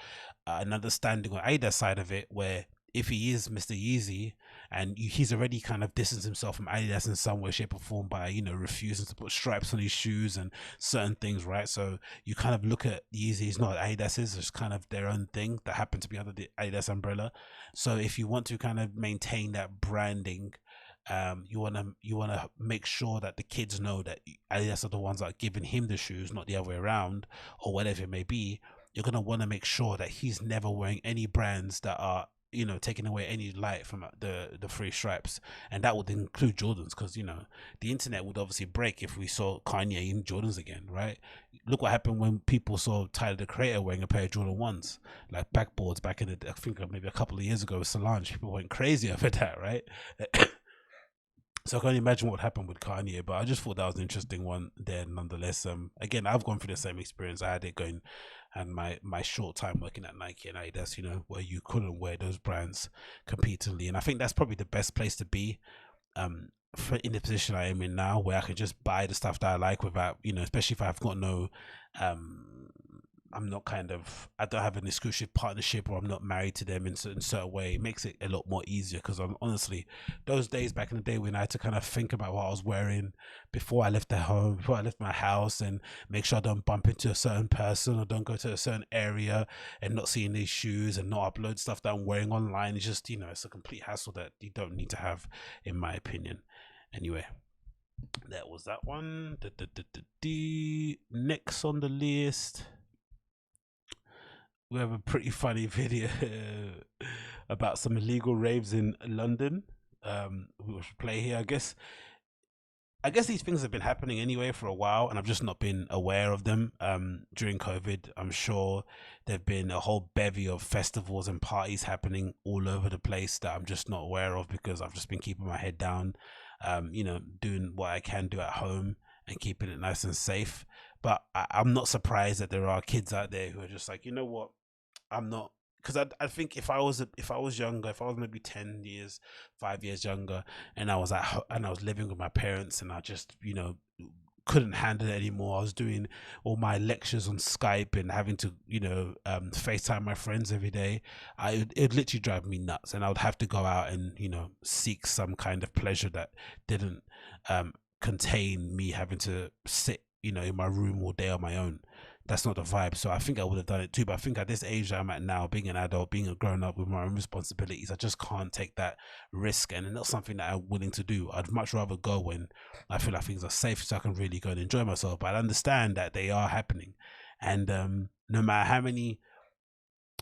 an understanding on either side of it where if he is Mr. Yeezy and he's already kind of distanced himself from Adidas in some way, shape or form by, you know, refusing to put stripes on his shoes and certain things, right? So you kind of look at Yeezy, it's not Adidas's, it's kind of their own thing that happen to be under the Adidas umbrella. So if you want to kind of maintain that branding, you want to make sure that the kids know that Adidas are the ones that are giving him the shoes, not the other way around, or whatever it may be. You're going to want to make sure that he's never wearing any brands that are, you know, taking away any light from the three stripes, and that would include Jordans, because, you know, the internet would obviously break if we saw Kanye in Jordans again, right? Look what happened when people saw Tyler the Creator wearing a pair of Jordan 1s, like backboards back in the, I think maybe a couple of years ago with Solange. People went crazy over that, right? So I can only imagine what happened with Kanye, but I just thought that was an interesting one there nonetheless. Again, I've gone through the same experience. I had it going, and my short time working at Nike and Adidas, you know, where you couldn't wear those brands competently. And I think that's probably the best place to be in the position I am in now, where I can just buy the stuff that I like without, you know, especially if I've got no I'm not I don't have an exclusive partnership, or I'm not married to them in a certain way. It makes it a lot more easier, because I'm honestly, those days back in the day when I had to kind of think about what I was wearing before I left the home, before I left my house, and make sure I don't bump into a certain person or don't go to a certain area and not seeing these shoes and not upload stuff that I'm wearing online. It's just, you know, it's a complete hassle that you don't need to have, in my opinion. Anyway, that was that one. Next on the list, we have a pretty funny video about some illegal raves in London. We will play here, I guess. I guess these things have been happening anyway for a while, and I've just not been aware of them. During COVID, I'm sure there've been a whole bevy of festivals and parties happening all over the place that I'm just not aware of because I've just been keeping my head down, doing what I can do at home and keeping it nice and safe. But I'm not surprised that there are kids out there who are just like, you know what, I'm not. Because I think if I was younger, if I was maybe 10 years, 5 years younger, and I was living with my parents, and I just couldn't handle it anymore. I was doing all my lectures on Skype and having to FaceTime my friends every day. It'd literally drive me nuts, and I would have to go out and seek some kind of pleasure that didn't contain me having to sit in my room all day on my own. That's not the vibe. So I think I would have done it too. But I think at this age that I'm at now, being an adult, being a grown up with my own responsibilities, I just can't take that risk. And it's not something that I'm willing to do. I'd much rather go when I feel like things are safe so I can really go and enjoy myself. But I understand that they are happening. And no matter how many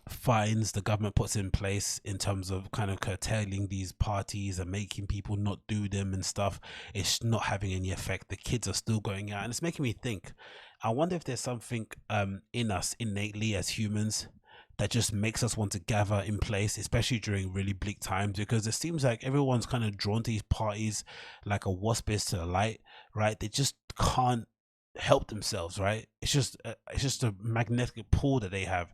fines the government puts in place in terms of kind of curtailing these parties and making people not do them and stuff, it's not having any effect. The kids are still going out, and it's making me think, I wonder if there's something in us innately as humans that just makes us want to gather in place, especially during really bleak times, because it seems like everyone's kind of drawn to these parties like a wasp is to the light, right? They just can't help themselves, right? It's just a magnetic pull that they have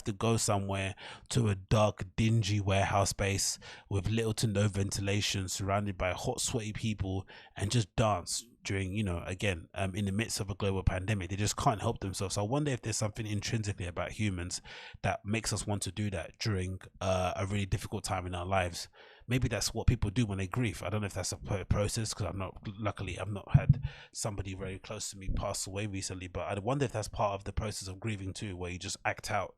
to go somewhere to a dark, dingy warehouse space with little to no ventilation, surrounded by hot, sweaty people, and just dance during, again, in the midst of a global pandemic. They just can't help themselves. So I wonder if there's something intrinsically about humans that makes us want to do that during a really difficult time in our lives. Maybe that's what people do when they grieve. I don't know if that's a process, because luckily I've not had somebody very close to me pass away recently, but I wonder if that's part of the process of grieving too, where you just act out.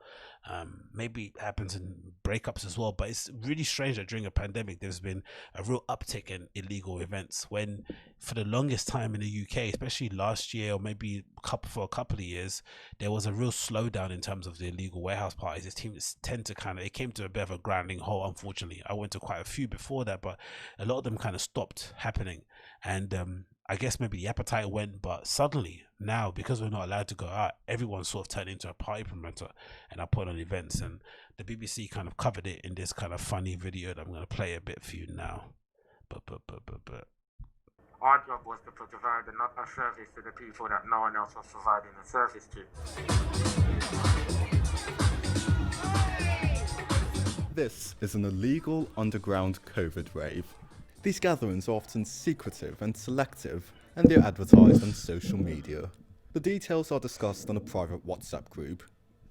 Maybe it happens in breakups as well, but it's really strange that during a pandemic there's been a real uptick in illegal events, when for the longest time in the UK, especially last year or maybe for a couple of years, there was a real slowdown in terms of the illegal warehouse parties. It came to a bit of a grinding halt, unfortunately. I went to quite a few before that, but a lot of them kind of stopped happening, and I guess maybe the appetite went, but suddenly now, because we're not allowed to go out, everyone's sort of turned into a party promoter and I put on events, and the BBC kind of covered it in this kind of funny video that I'm going to play a bit for you now. But our job was to provide a service to the people that no one else was providing a service to. This is an illegal underground COVID rave. These gatherings are often secretive and selective, and they're advertised on social media. The details are discussed on a private WhatsApp group.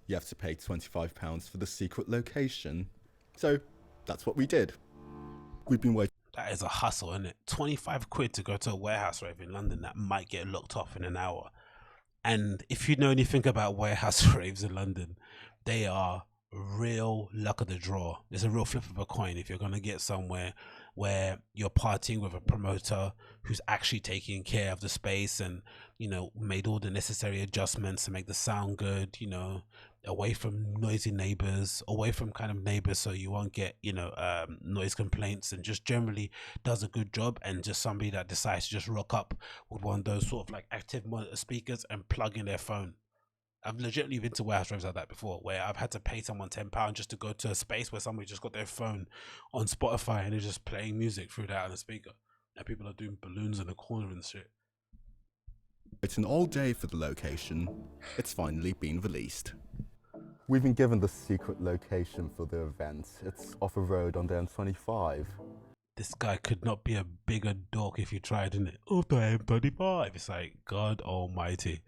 You have to pay £25 for the secret location. So that's what we did. We've been waiting. That is a hustle, isn't it? 25 quid to go to a warehouse rave in London that might get locked off in an hour. And if you know anything about warehouse raves in London, they are real luck of the draw. It's a real flip of a coin if you're going to get somewhere where you're partying with a promoter who's actually taking care of the space and, made all the necessary adjustments to make the sound good, away from noisy neighbors, away from kind of neighbors so you won't get, noise complaints, and just generally does a good job, and just somebody that decides to just rock up with one of those sort of like active monitor speakers and plug in their phone. I've legitimately been to warehouse raves like that before, where I've had to pay someone £10 just to go to a space where somebody just got their phone on Spotify and they're just playing music through that on the speaker, and people are doing balloons in the corner and shit. It's an all day for the location. It's finally been released. We've been given the secret location for the event. It's off a road on the M25. This guy could not be a bigger dork if he tried, isn't it? Off the M25. It's like, God almighty.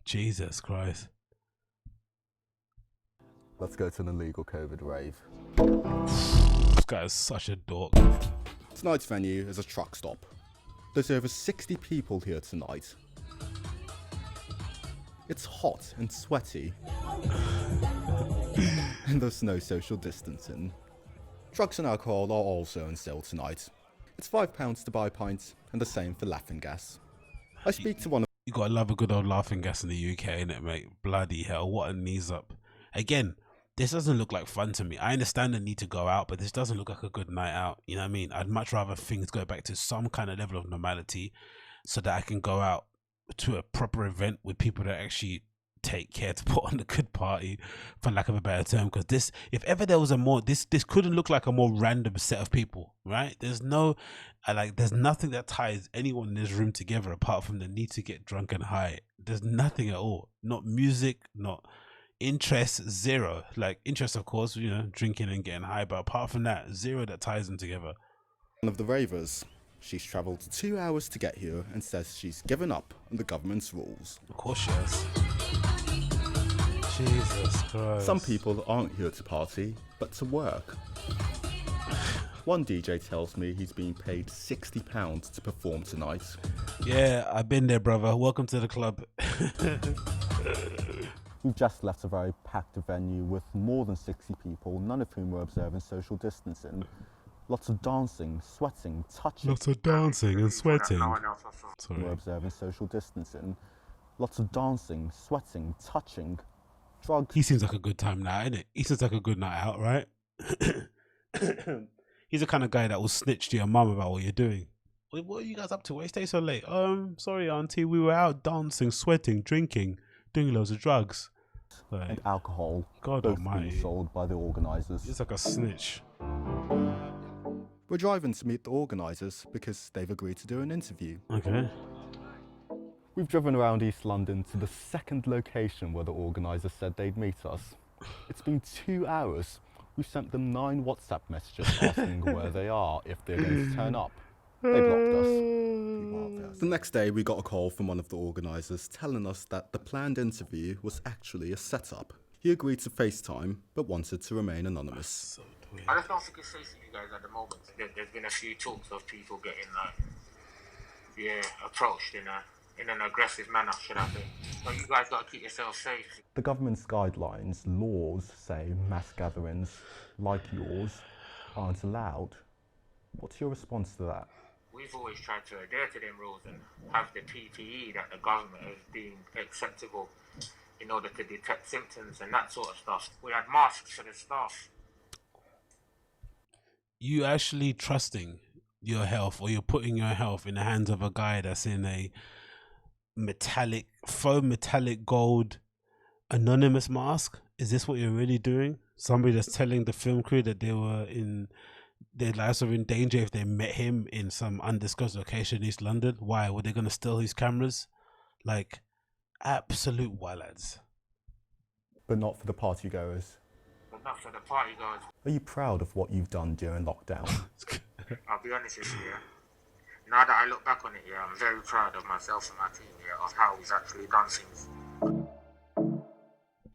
Jesus Christ. Let's go to an illegal COVID rave. This guy is such a dork. Tonight's venue is a truck stop. There's over 60 people here tonight. It's hot and sweaty. And there's no social distancing. Drugs and alcohol are also on sale tonight. It's £5 to buy pints, and the same for laughing gas. I speak to one of... You gotta love a good old laughing gas in the UK, innit, mate? Bloody hell, what a knees up. Again, this doesn't look like fun to me. I understand the need to go out, but this doesn't look like a good night out. You know what I mean? I'd much rather things go back to some kind of level of normality. so that I can go out to a proper event with people that actually take care to put on a good party, for lack of a better term. Because this, if ever there was a more, this couldn't look like a more random set of people, right? There's no, there's nothing that ties anyone in this room together apart from the need to get drunk and high. There's nothing at all. Not music, not interest, zero. Like interest, of course, you know, drinking and getting high, but apart from that, zero that ties them together. One of the ravers. She's travelled 2 hours to get here and says she's given up on the government's rules. Of course she has. Jesus Christ. Some people aren't here to party, but to work. One DJ tells me he's being paid £60 to perform tonight. Yeah, I've been there, brother. Welcome to the club. We've just left a very packed venue with more than 60 people, none of whom were observing social distancing. Lots of dancing, sweating, touching. Lots of dancing and sweating. Sorry. We're observing social distancing. Lots of dancing, sweating, touching, drugs. He seems like a good time now, innit? He seems like a good night out, right? He's the kind of guy that will snitch to your mum about what you're doing. What are you guys up to? Why you stay so late? Sorry, auntie, we were out dancing, sweating, drinking, doing loads of drugs. Like, and alcohol. God both almighty. Being sold by the organisers. It's like a snitch. We're driving to meet the organisers because they've agreed to do an interview. Okay. We've driven around East London to the second location where the organisers said they'd meet us. It's been 2 hours. We've sent them 9 WhatsApp messages asking where they are, if they're going to turn up. They blocked us. The next day we got a call from one of the organisers telling us that the planned interview was actually a setup. He agreed to FaceTime, but wanted to remain anonymous. I just don't think it's safe for you guys at the moment. There's been a few talks of people getting approached in an aggressive manner, should I say. So you guys got to keep yourselves safe. The government's guidelines, laws say mass gatherings like yours aren't allowed. What's your response to that? We've always tried to adhere to them rules and have the PPE that the government has deemed acceptable in order to detect symptoms and that sort of stuff. We had masks for the staff. You actually trusting your health, or you're putting your health in the hands of a guy that's in a faux metallic gold anonymous mask? Is this what you're really doing? Somebody that's telling the film crew that their lives are in danger if they met him in some undisclosed location in East London? Why? Were they going to steal his cameras? Like, absolute wild-lads. But not for the party goers. But not for the party goers. Are you proud of what you've done during lockdown? I'll be honest with you, now that I look back on it, I'm very proud of myself and my team of how we've actually done things.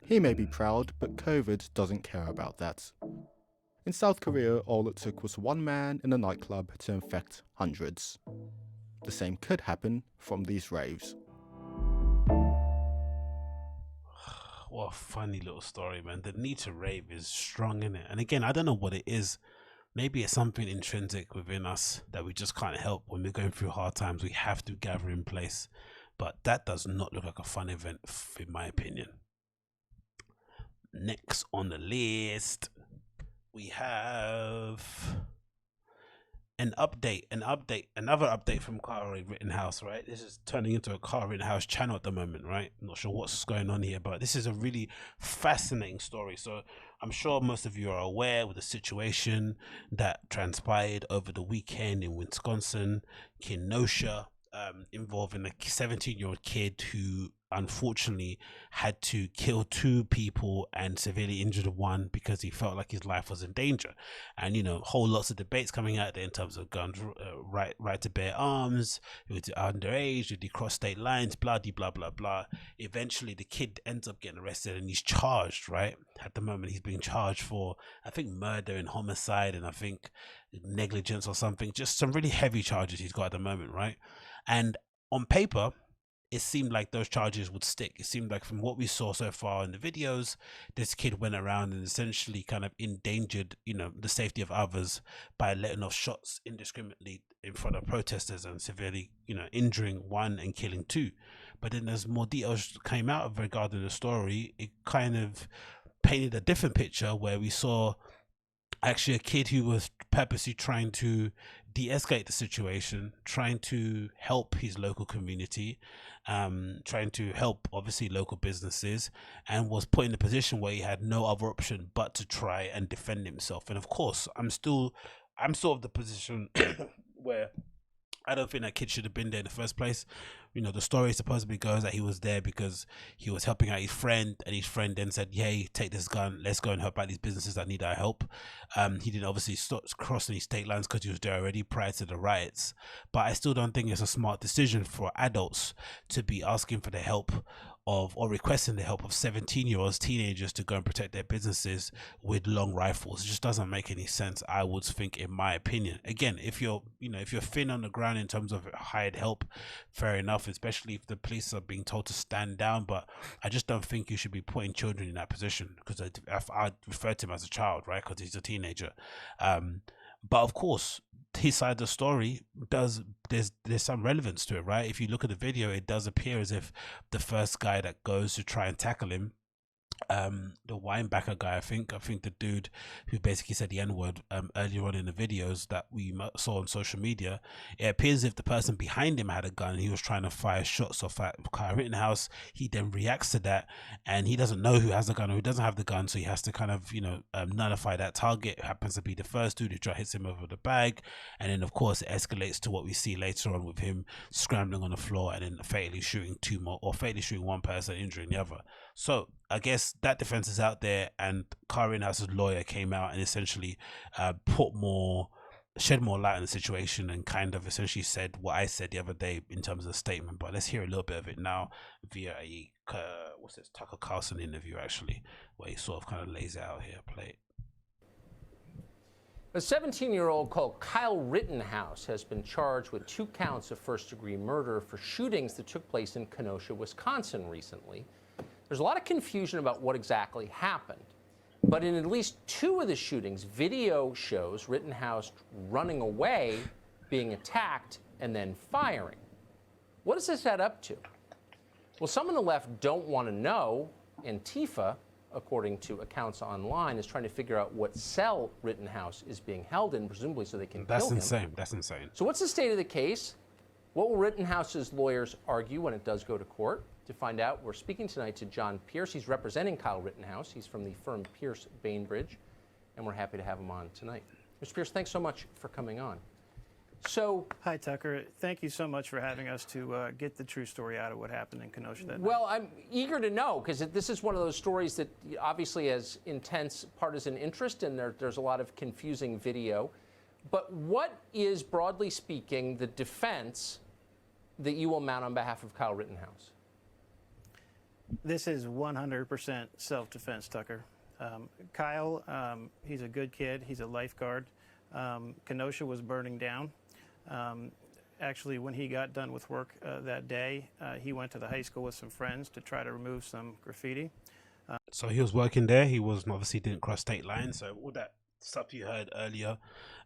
He may be proud, but COVID doesn't care about that. In South Korea, all it took was one man in a nightclub to infect hundreds. The same could happen from these raves. What a funny little story, man. The need to rave is strong, in it. And again, I don't know what it is. Maybe it's something intrinsic within us that we just can't help. When we're going through hard times, we have to gather in place. But that does not look like a fun event, in my opinion. Next on the list, we have another update from Ari Rittenhouse, right? This is turning into a Ari Rittenhouse channel at the moment, right? I'm not sure what's going on here, but this is a really fascinating story. So I'm sure most of you are aware with the situation that transpired over the weekend in Wisconsin, Kenosha, involving a 17-year-old kid who unfortunately had to kill 2 people and severely injured 1 because he felt like his life was in danger. And whole lots of debates coming out there in terms of guns, right to bear arms, was it underage, did he cross state lines, blah blah blah blah. Eventually the kid ends up getting arrested and he's charged, right? At the moment he's being charged for, I think, murder and homicide, and I think negligence or something. Just some really heavy charges he's got at the moment, right? And on paper it seemed like those charges would stick. It seemed like from what we saw so far in the videos, this kid went around and essentially kind of endangered, the safety of others by letting off shots indiscriminately in front of protesters and severely, injuring 1 and killing 2. But then as more details came out of, regarding the story, it kind of painted a different picture where we saw actually a kid who was purposely trying to de-escalate the situation, trying to help his local community, trying to help obviously local businesses, and was put in a position where he had no other option but to try and defend himself. And of course, I'm sort of the position where I don't think that kid should have been there in the first place. You know, the story supposedly goes that he was there because he was helping out his friend, and his friend then said, "Hey, take this gun. Let's go and help out these businesses that need our help." He didn't obviously stop crossing these state lines because he was there already prior to the riots. But I still don't think it's a smart decision for adults to be asking for the help of, or requesting the help of, 17-year-olds, teenagers, to go and protect their businesses with long rifles. It just doesn't make any sense, I would think, in my opinion. Again, if you're thin on the ground in terms of hired help, fair enough, especially if the police are being told to stand down. But I just don't think you should be putting children in that position, because I refer to him as a child, right, because he's a teenager. But of course, his side of the story there's some relevance to it, right? If you look at the video, it does appear as if the first guy that goes to try and tackle him, the Winebacker guy, I think the dude who basically said the N-word earlier on in the videos that we saw on social media, it appears as if the person behind him had a gun and he was trying to fire shots off at Kyle Rittenhouse. He then reacts to that, and he doesn't know who has the gun or who doesn't have the gun, so he has to kind of nullify that target. It happens to be the first dude who hits him over the bag, and then of course it escalates to what we see later on with him scrambling on the floor and then fatally shooting one person, injuring the other. So I guess that defense is out there, and Kyle Rittenhouse's lawyer came out and essentially shed more light on the situation, and kind of essentially said what I said the other day in terms of the statement. But let's hear a little bit of it now via a Tucker Carlson interview, actually, where he sort of kind of lays it out here. Play it. A 17-year-old called Kyle Rittenhouse has been charged with 2 counts of first-degree murder for shootings that took place in Kenosha, Wisconsin recently. There's a lot of confusion about what exactly happened, but in at least 2 of the shootings, video shows Rittenhouse running away, being attacked, and then firing. What does this add up to? Well, some on the left don't want to know. Antifa, according to accounts online, is trying to figure out what cell Rittenhouse is being held in, presumably so they can kill him. That's insane. So what's the state of the case? What will Rittenhouse's lawyers argue when it does go to court? To find out, we're speaking tonight to John Pierce. He's representing Kyle Rittenhouse. He's from the firm Pierce Bainbridge, and we're happy to have him on tonight. Mr. Pierce, thanks so much for coming on. So, hi, Tucker. Thank you so much for having us to get the true story out of what happened in Kenosha that night. Well, I'm eager to know, because this is one of those stories that obviously has intense partisan interest, and there's a lot of confusing video. But what is, broadly speaking, the defense that you will mount on behalf of Kyle Rittenhouse? This is 100% self-defense, Tucker. Kyle, he's a good kid. He's a lifeguard. Kenosha was burning down. Actually, when he got done with work that day, he went to the high school with some friends to try to remove some graffiti. So he was working there. He was obviously didn't cross state lines. So all that stuff you heard earlier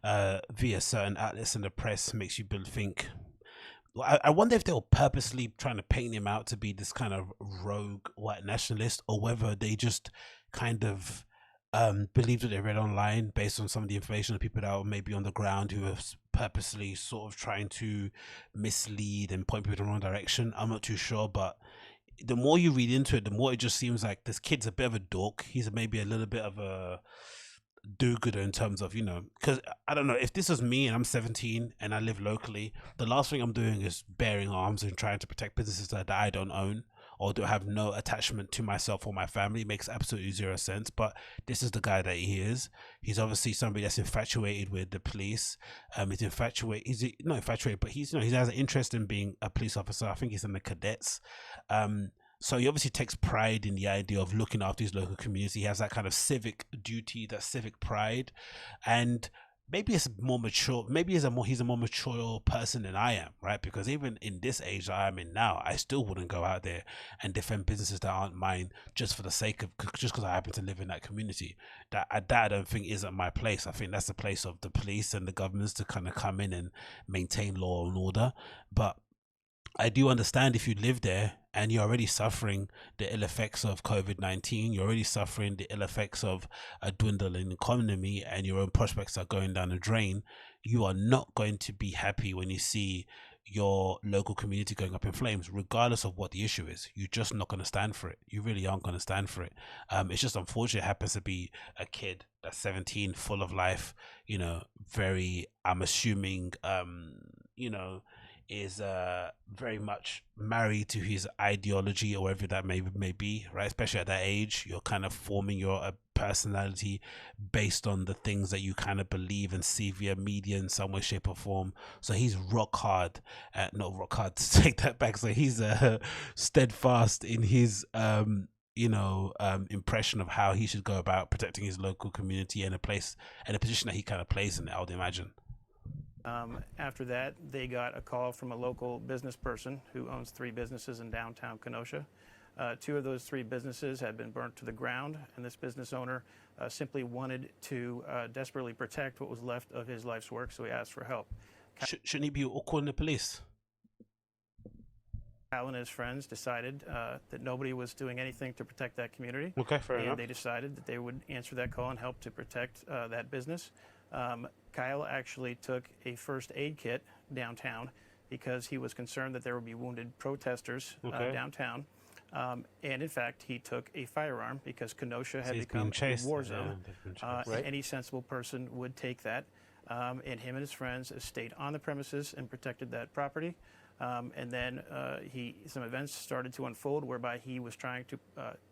via certain outlets in the press makes you think. I wonder if they were purposely trying to paint him out to be this kind of rogue white nationalist, or whether they just kind of believed what they read online based on some of the information of people that were maybe on the ground who were purposely sort of trying to mislead and point people in the wrong direction. I'm not too sure, but the more you read into it, the more it just seems like this kid's a bit of a dork. He's maybe a little bit of a do-gooder in terms of, because I don't know, if this is me and I'm 17 and I live locally, the last thing I'm doing is bearing arms and trying to protect businesses that I don't own or do have no attachment to myself or my family. It makes absolutely zero sense. But this is the guy that he is. He's obviously somebody that's infatuated with the police. He's not infatuated, but he has an interest in being a police officer. I think he's in the cadets. So he obviously takes pride in the idea of looking after his local community. He has that kind of civic duty, that civic pride, and maybe it's more mature. Maybe he's a more mature person than I am, right? Because even in this age that I'm in now, I still wouldn't go out there and defend businesses that aren't mine just for the sake of, just because I happen to live in that community. That I don't think isn't my place. I think that's the place of the police and the governments to kind of come in and maintain law and order. But I do understand if you live there and you're already suffering the ill effects of COVID-19, you're already suffering the ill effects of a dwindling economy, and your own prospects are going down the drain. You are not going to be happy when you see your local community going up in flames, regardless of what the issue is. You're just not going to stand for it. You really aren't going to stand for it. It's just unfortunate it happens to be a kid that's 17, full of life, you know, very, I'm assuming, you know, is very much married to his ideology or whatever that may be, right? Especially at that age, you're kind of forming your personality based on the things that you kind of believe and see via media in some way, shape or form. So he's rock hard, not rock hard to take that back. So he's steadfast in his impression of how he should go about protecting his local community and a place and a position that he kind of plays in, I would imagine. After that, they got a call from a local business person who owns 3 businesses in downtown Kenosha. 2 of those 3 businesses had been burnt to the ground, and this business owner simply wanted to desperately protect what was left of his life's work, so he asked for help. Shouldn't he be calling the police? Kyle and his friends decided that nobody was doing anything to protect that community. Okay, fair enough. And they decided that they would answer that call and help to protect that business. Kyle actually took a first aid kit downtown because he was concerned that there would be wounded protesters downtown. And in fact, he took a firearm because Kenosha had become a war zone. Any sensible person would take that. And him and his friends stayed on the premises and protected that property. And then some events started to unfold whereby he was trying to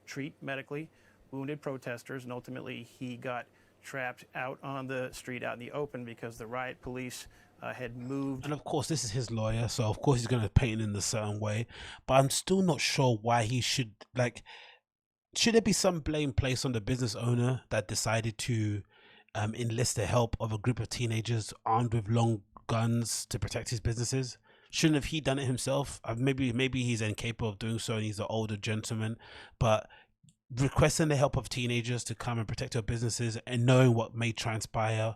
treat medically wounded protesters, and ultimately he got trapped out on the street, out in the open, because the riot police had moved. And of course, this is his lawyer, so of course he's going to paint it in a certain way. But I'm still not sure why he should, should there be some blame placed on the business owner that decided to enlist the help of a group of teenagers armed with long guns to protect his businesses? Shouldn't have he done it himself? Maybe he's incapable of doing so and he's an older gentleman, but requesting the help of teenagers to come and protect your businesses and knowing what may transpire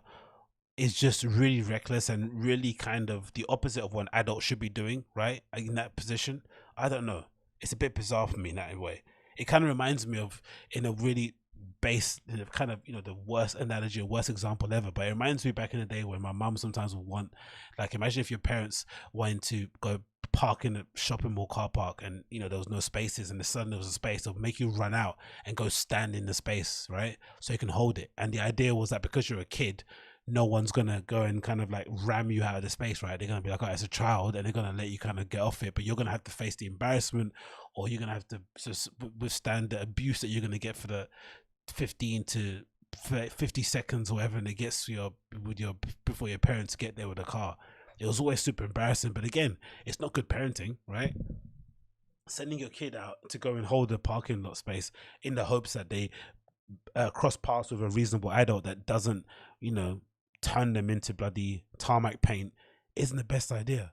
is just really reckless and really kind of the opposite of what an adult should be doing, right? In that position. I don't know. It's a bit bizarre for me in that way. It kind of reminds me of, in a really base, kind of, the worst analogy or worst example ever, but it reminds me back in the day when my mum sometimes would want, imagine if your parents wanted to go park in a shopping mall car park and there was no spaces, and suddenly there was a space, they'll make you run out and go stand in the space, right, so you can hold it. And the idea was that because you're a kid, no one's gonna go and kind of ram you out of the space, right? They're gonna be like, oh, as a child, and they're gonna let you kind of get off it, but you're gonna have to face the embarrassment, or you're gonna have to just withstand the abuse that you're gonna get for the 15 to 50 seconds or whatever, and it gets before your parents get there with a car. It was always super embarrassing, but again, it's not good parenting, right? Sending your kid out to go and hold a parking lot space in the hopes that they cross paths with a reasonable adult that doesn't, turn them into bloody tarmac paint isn't the best idea.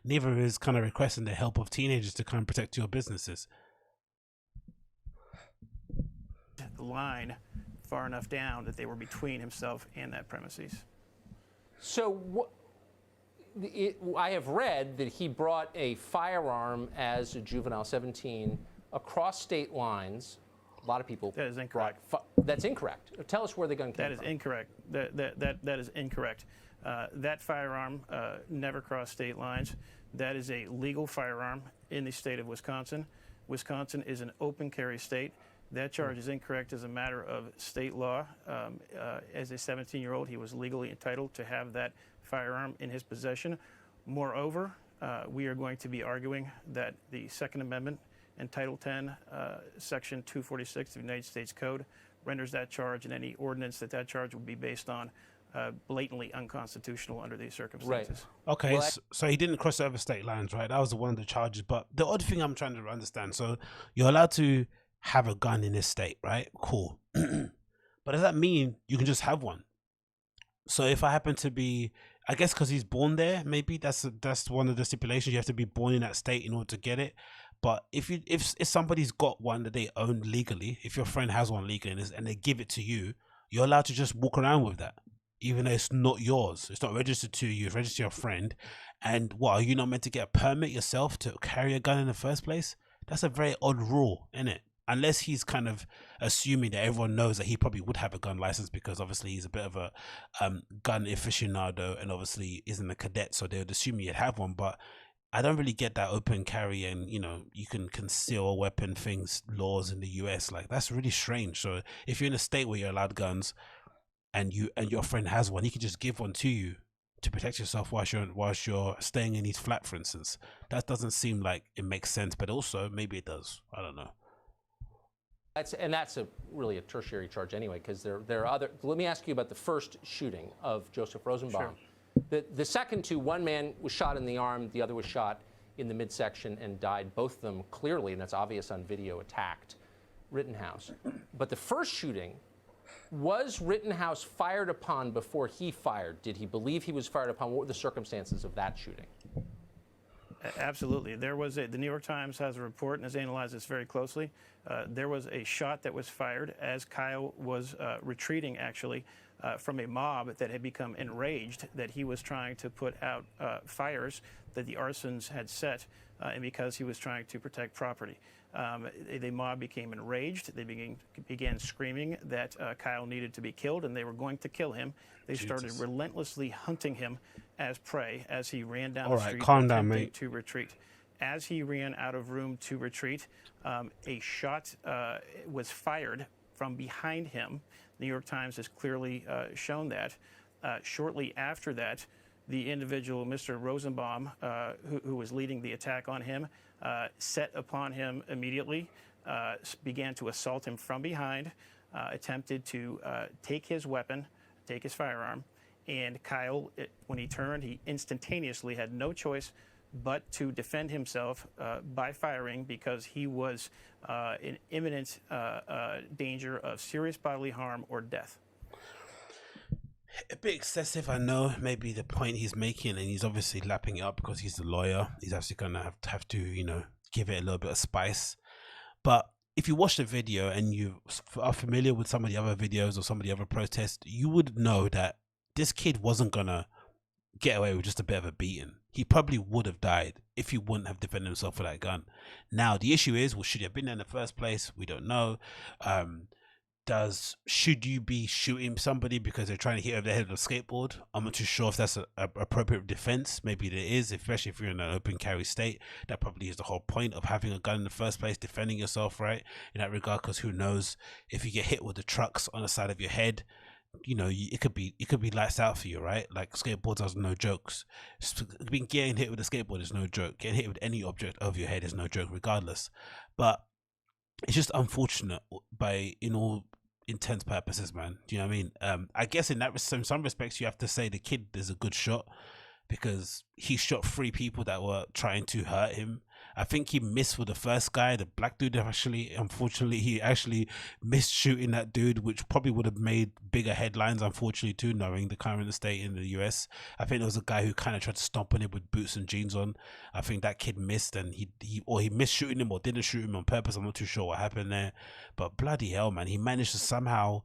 Neither is kind of requesting the help of teenagers to come and protect your businesses. The line far enough down that they were between himself and that premises. So I have read that he brought a firearm as a juvenile, 17, across state lines. A lot of people. That is incorrect. That's incorrect. Tell us where the gun came from. That is incorrect. That is incorrect. That firearm never crossed state lines. That is a legal firearm in the state of Wisconsin. Wisconsin is an open carry state. That charge is incorrect as a matter of state law. As a 17-year-old, he was legally entitled to have that firearm in his possession. Moreover, we are going to be arguing that the Second Amendment and Title 10, Section 246 of the United States Code renders that charge, and any ordinance that charge would be based on blatantly unconstitutional under these circumstances. Right. Okay, so he didn't cross over state lines, right? That was one of the charges. But the odd thing I'm trying to understand, so you're allowed to have a gun in this state, right? Cool. But does that mean you can just have one? So if I happen to be, I guess because he's born there, maybe that's one of the stipulations. You have to be born in that state in order to get it. But if somebody's got one that they own legally, if your friend has one legally and they give it to you, you're allowed to just walk around with that. even though it's not yours. It's not registered to you. It's registered to your friend. And what, are you not meant to get a permit yourself to carry a gun in the first place? That's a very odd rule, isn't it? Unless he's kind of assuming that everyone knows that he probably would have a gun license, because obviously he's a bit of a gun aficionado and obviously isn't a cadet, so they would assume he'd have one. But I don't really get that open carry and, you know, you can conceal a weapon things laws in the US. Like, that's really strange. So if you're in a state where you're allowed guns and your friend has one, he can just give one to you to protect yourself whilst you're staying in his flat, for instance. That doesn't seem like it makes sense, but also maybe it does. I don't know. That's really a tertiary charge anyway, because there are other. Let me ask you about the first shooting of Joseph Rosenbaum. Sure. The second two, one man was shot in the arm, the other was shot in the midsection and died. Both of them clearly, and that's obvious on video, attacked Rittenhouse. But the first shooting, was Rittenhouse fired upon before he fired? Did he believe he was fired upon? What were the circumstances of that shooting? Absolutely. There was the New York Times has a report and has analyzed this very closely. There was a shot that was fired as Kyle was retreating, actually, from a mob that had become enraged that he was trying to put out fires that the arsons had set, and because he was trying to protect property. The mob became enraged. They began screaming that Kyle needed to be killed, and they were going to kill him. They started relentlessly hunting him as prey as he ran down the street, calm down, mate. To retreat. As he ran out of room to retreat, a shot was fired from behind him. The New York Times has clearly shown that. Shortly after that, the individual, Mr. Rosenbaum, who was leading the attack on him, set upon him immediately, began to assault him from behind, attempted to take his weapon, take his firearm, and Kyle, when he turned, he instantaneously had no choice but to defend himself by firing, because he was in imminent danger of serious bodily harm or death. A bit excessive, I know. Maybe the point he's making, and he's obviously lapping it up because he's the lawyer. He's actually gonna have to, you know, give it a little bit of spice. But if you watch the video and you are familiar with some of the other videos or some of the other protests, you would know that this kid wasn't gonna get away with just a bit of a beating. He probably would have died if he wouldn't have defended himself with that gun. Now the issue is, well, should he have been there in the first place? We don't know. Should you be shooting somebody because they're trying to hit over the head of a skateboard? I'm not too sure if that's an appropriate defense. Maybe it is, especially if you're in an open carry state. That probably is the whole point of having a gun in the first place, defending yourself, right? In that regard, because who knows, if you get hit with the trucks on the side of your head, you know, it could be lights out for you, right? Like, skateboards are no jokes. Getting hit with a skateboard is no joke. Getting hit with any object over your head is no joke, regardless. But it's just unfortunate in all intents purposes, man. Do you know what I mean? I guess in some respects, you have to say the kid is a good shot, because he shot 3 people that were trying to hurt him. I think he missed with the first guy, the black dude. Unfortunately, he actually missed shooting that dude, which probably would have made bigger headlines, unfortunately, too, knowing the current state in the US. I think there was a guy who kind of tried to stomp on him with boots and jeans on. I think that kid missed, and he missed shooting him or didn't shoot him on purpose. I'm not too sure what happened there, but bloody hell, man, he managed to somehow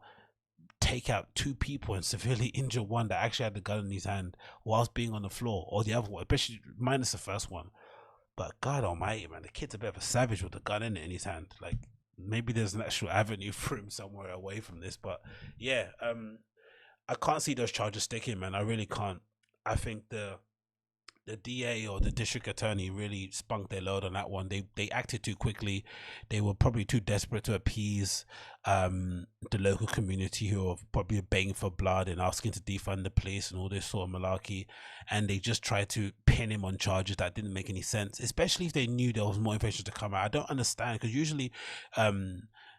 take out 2 people and severely injure one that actually had the gun in his hand whilst being on the floor, or the other one, especially minus the first one. But God almighty, man, the kid's a bit of a savage with a gun in his hand. Like, maybe there's an actual avenue for him somewhere away from this. But yeah, I can't see those charges sticking, man. I really can't. I think the DA or the district attorney really spunked their load on that one. They acted too quickly. They were probably too desperate to appease the local community, who are probably begging for blood and asking to defund the police and all this sort of malarkey. And they just tried to pin him on charges that didn't make any sense, especially if they knew there was more information to come out. I don't understand, because usually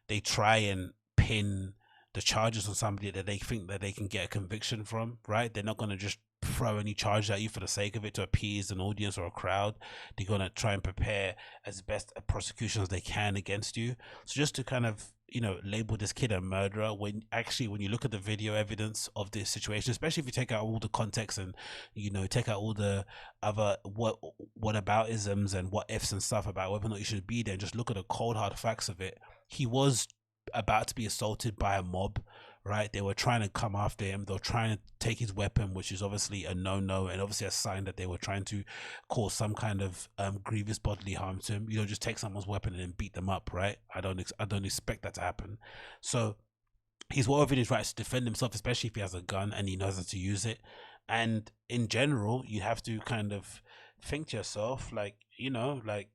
they try and pin the charges on somebody that they think that they can get a conviction from, right? They're not going to just throw any charges at you for the sake of it to appease an audience or a crowd. They're going to try and prepare as best a prosecution as they can against you. So just to kind of, you know, label this kid a murderer, when you look at the video evidence of this situation, especially if you take out all the context and, you know, take out all the other whataboutisms and what ifs and stuff about whether or not you should be there, and just look at the cold hard facts of it. He was about to be assaulted by a mob, right? They were trying to come after him. They were trying to take his weapon, which is obviously a no-no, and obviously a sign that they were trying to cause some kind of grievous bodily harm to him. You don't just take someone's weapon and then beat them up, right? I don't expect that to happen. So he's well within his rights to defend himself, especially if he has a gun and he knows how to use it. And in general, you have to kind of think to yourself, like, you know, like,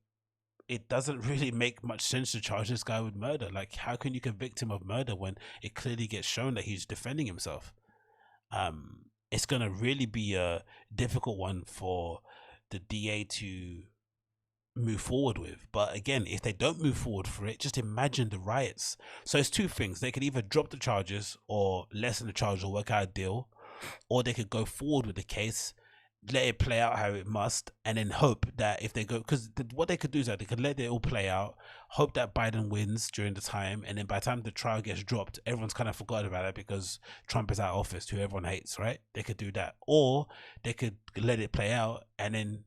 it doesn't really make much sense to charge this guy with murder. Like, how can you convict him of murder when it clearly gets shown that he's defending himself? It's going to really be a difficult one for the DA to move forward with. But again, if they don't move forward for it, just imagine the riots. So it's two things. They could either drop the charges or lessen the charge or work out a deal, or they could go forward with the case, let it play out how it must, and then hope that if they go, because what they could do is that they could let it all play out, hope that Biden wins during the time, and then by the time the trial gets dropped, everyone's kind of forgotten about it because Trump is out of office, who everyone hates, right? They could do that. Or they could let it play out and then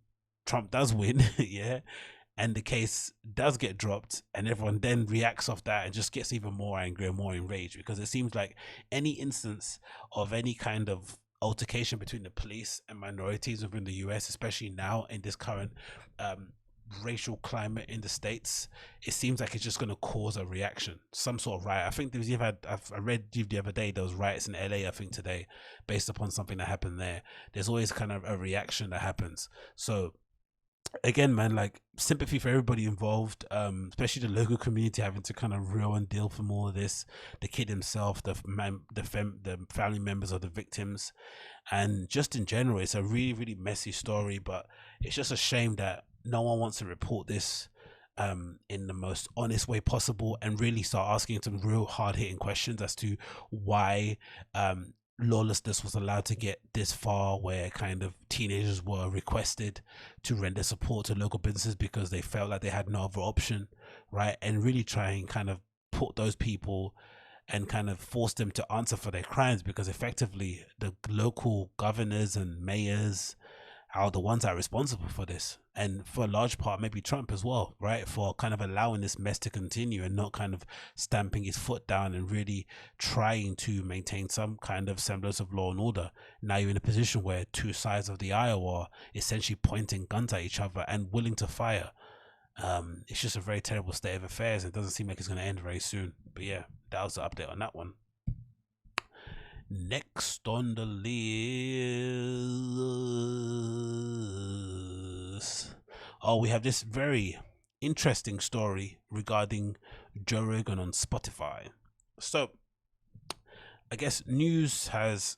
Trump does win, yeah, and the case does get dropped, and everyone then reacts off that and just gets even more angry and more enraged, because it seems like any instance of any kind of altercation between the police and minorities within the US, especially now in this current racial climate in the States, it seems like it's just going to cause a reaction, some sort of riot. I think I read the other day there was riots in LA, I think today, based upon something that happened there. There's always kind of a reaction that happens. So again, man, like, sympathy for everybody involved, especially the local community having to kind of reel and deal from all of this, the kid himself, the family members of the victims, and just in general, it's a really, really messy story. But it's just a shame that no one wants to report this in the most honest way possible and really start asking some real hard-hitting questions as to why lawlessness was allowed to get this far, where kind of teenagers were requested to render support to local businesses because they felt like they had no other option, right? And really try and kind of put those people and kind of force them to answer for their crimes, because effectively the local governors and mayors are the ones that are responsible for this, and for a large part maybe Trump as well, right, for kind of allowing this mess to continue and not kind of stamping his foot down and really trying to maintain some kind of semblance of law and order. Now you're in a position where two sides of the aisle are essentially pointing guns at each other and willing to fire. It's just a very terrible state of affairs. It doesn't seem like it's going to end very soon. But yeah, that was the update on that one. Next on the list, we have this very interesting story regarding Joe Rogan on Spotify. So I guess news has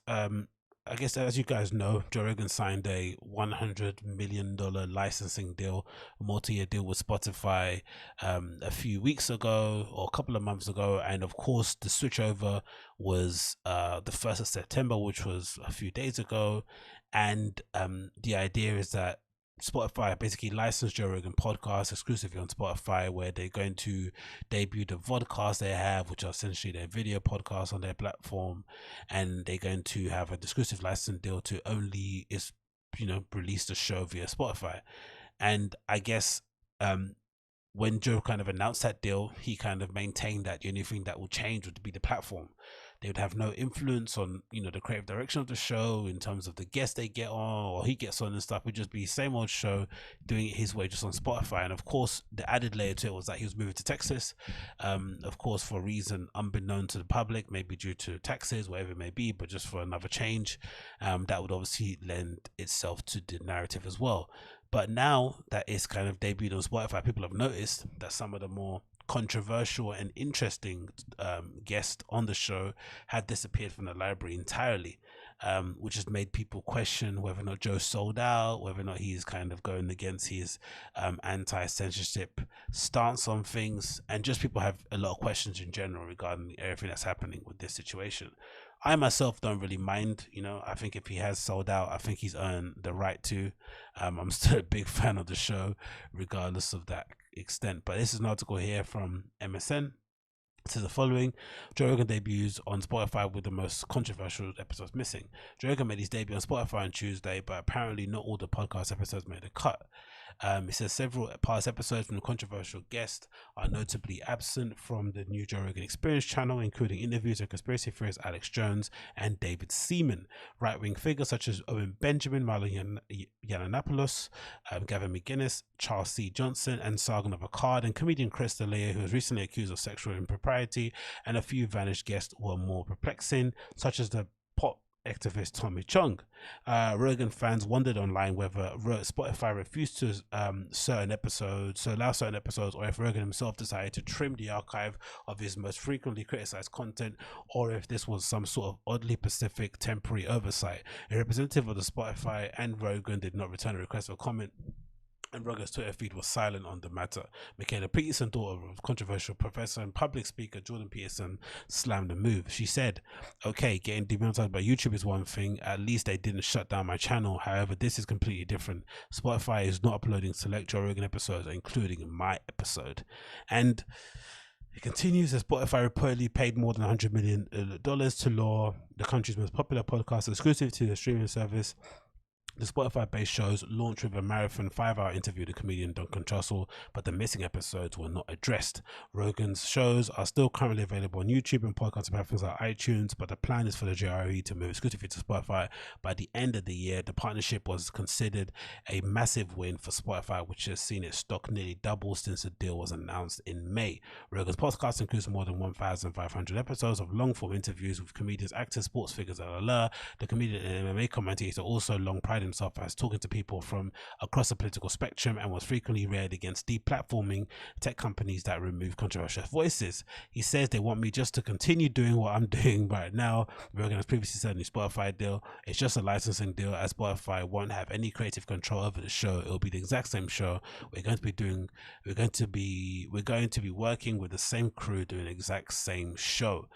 I guess, as you guys know, Joe Rogan signed a $100 million licensing deal, a multi-year deal with Spotify a few weeks ago, or a couple of months ago. And of course, the switchover was the 1st of September, which was a few days ago. And the idea is that Spotify basically licensed Joe Rogan podcast exclusively on Spotify, where they're going to debut the vodcasts they have, which are essentially their video podcasts on their platform, and they're going to have an exclusive license deal to only release the show via Spotify. And I guess when Joe kind of announced that deal, he kind of maintained that the only thing that will change would be the platform. They would have no influence on, the creative direction of the show in terms of the guests they get on or he gets on and stuff. It would just be same old show, doing it his way, just on Spotify. And of course, the added layer to it was that he was moving to Texas, of course, for a reason unbeknown to the public, maybe due to taxes, whatever it may be, but just for another change. That would obviously lend itself to the narrative as well. But now that it's kind of debuted on Spotify, people have noticed that some of the more controversial and interesting guests on the show had disappeared from the library entirely, which has made people question whether or not Joe sold out, whether or not he's kind of going against his anti-censorship stance on things, and just people have a lot of questions in general regarding everything that's happening with this situation. I myself don't really mind, I think if he has sold out, I think he's earned the right to. I'm still a big fan of the show, regardless of that extent. But this is an article here from MSN. It says the following: Joe Rogan debuts on Spotify with the most controversial episodes missing. Joe Rogan made his debut on Spotify on Tuesday, but apparently not all the podcast episodes made a cut. It says several past episodes from the controversial guest are notably absent from the new Joe Rogan Experience channel, including interviews with conspiracy theorist Alex Jones and David Seaman. Right-wing figures such as Owen Benjamin, Milo Yiannopoulos, Gavin McGuinness, Charles C. Johnson, and Sargon of Akkad, and comedian Chris D'Elia, who was recently accused of sexual impropriety, and a few vanished guests were more perplexing, such as the pop activist Tommy Chung. Rogan fans wondered online whether Spotify refused to allow certain episodes, or if Rogan himself decided to trim the archive of his most frequently criticized content, or if this was some sort of oddly specific temporary oversight. A representative of the Spotify and Rogan did not return a request for comment, and Rogan's Twitter feed was silent on the matter. Michaela Peterson, daughter of controversial professor and public speaker Jordan Peterson, slammed the move. She said, okay, getting demonetized by YouTube is one thing. At least they didn't shut down my channel. However, this is completely different. Spotify is not uploading select Joe Rogan episodes, including my episode. And it continues as Spotify reportedly paid more than $100 million to Law, the country's most popular podcast, exclusive to the streaming service. The Spotify-based shows launched with a marathon 5-hour interview with the comedian Duncan Trussell, but the missing episodes were not addressed. Rogan's shows are still currently available on YouTube and podcast platforms like iTunes, but the plan is for the JRE to move exclusively to Spotify by the end of the year. The partnership was considered a massive win for Spotify, which has seen its stock nearly double since the deal was announced in May. Rogan's podcast includes more than 1,500 episodes of long-form interviews with comedians, actors, sports figures, The comedian and MMA commentator also long prided himself as talking to people from across the political spectrum and was frequently reared against deplatforming tech companies that remove controversial voices. He says they want me just to continue doing what I'm doing right now. Rogan has previously said in the Spotify deal, it's just a licensing deal, as Spotify won't have any creative control over the show. It'll be the exact same show. We're going to be working with the same crew doing the exact same show.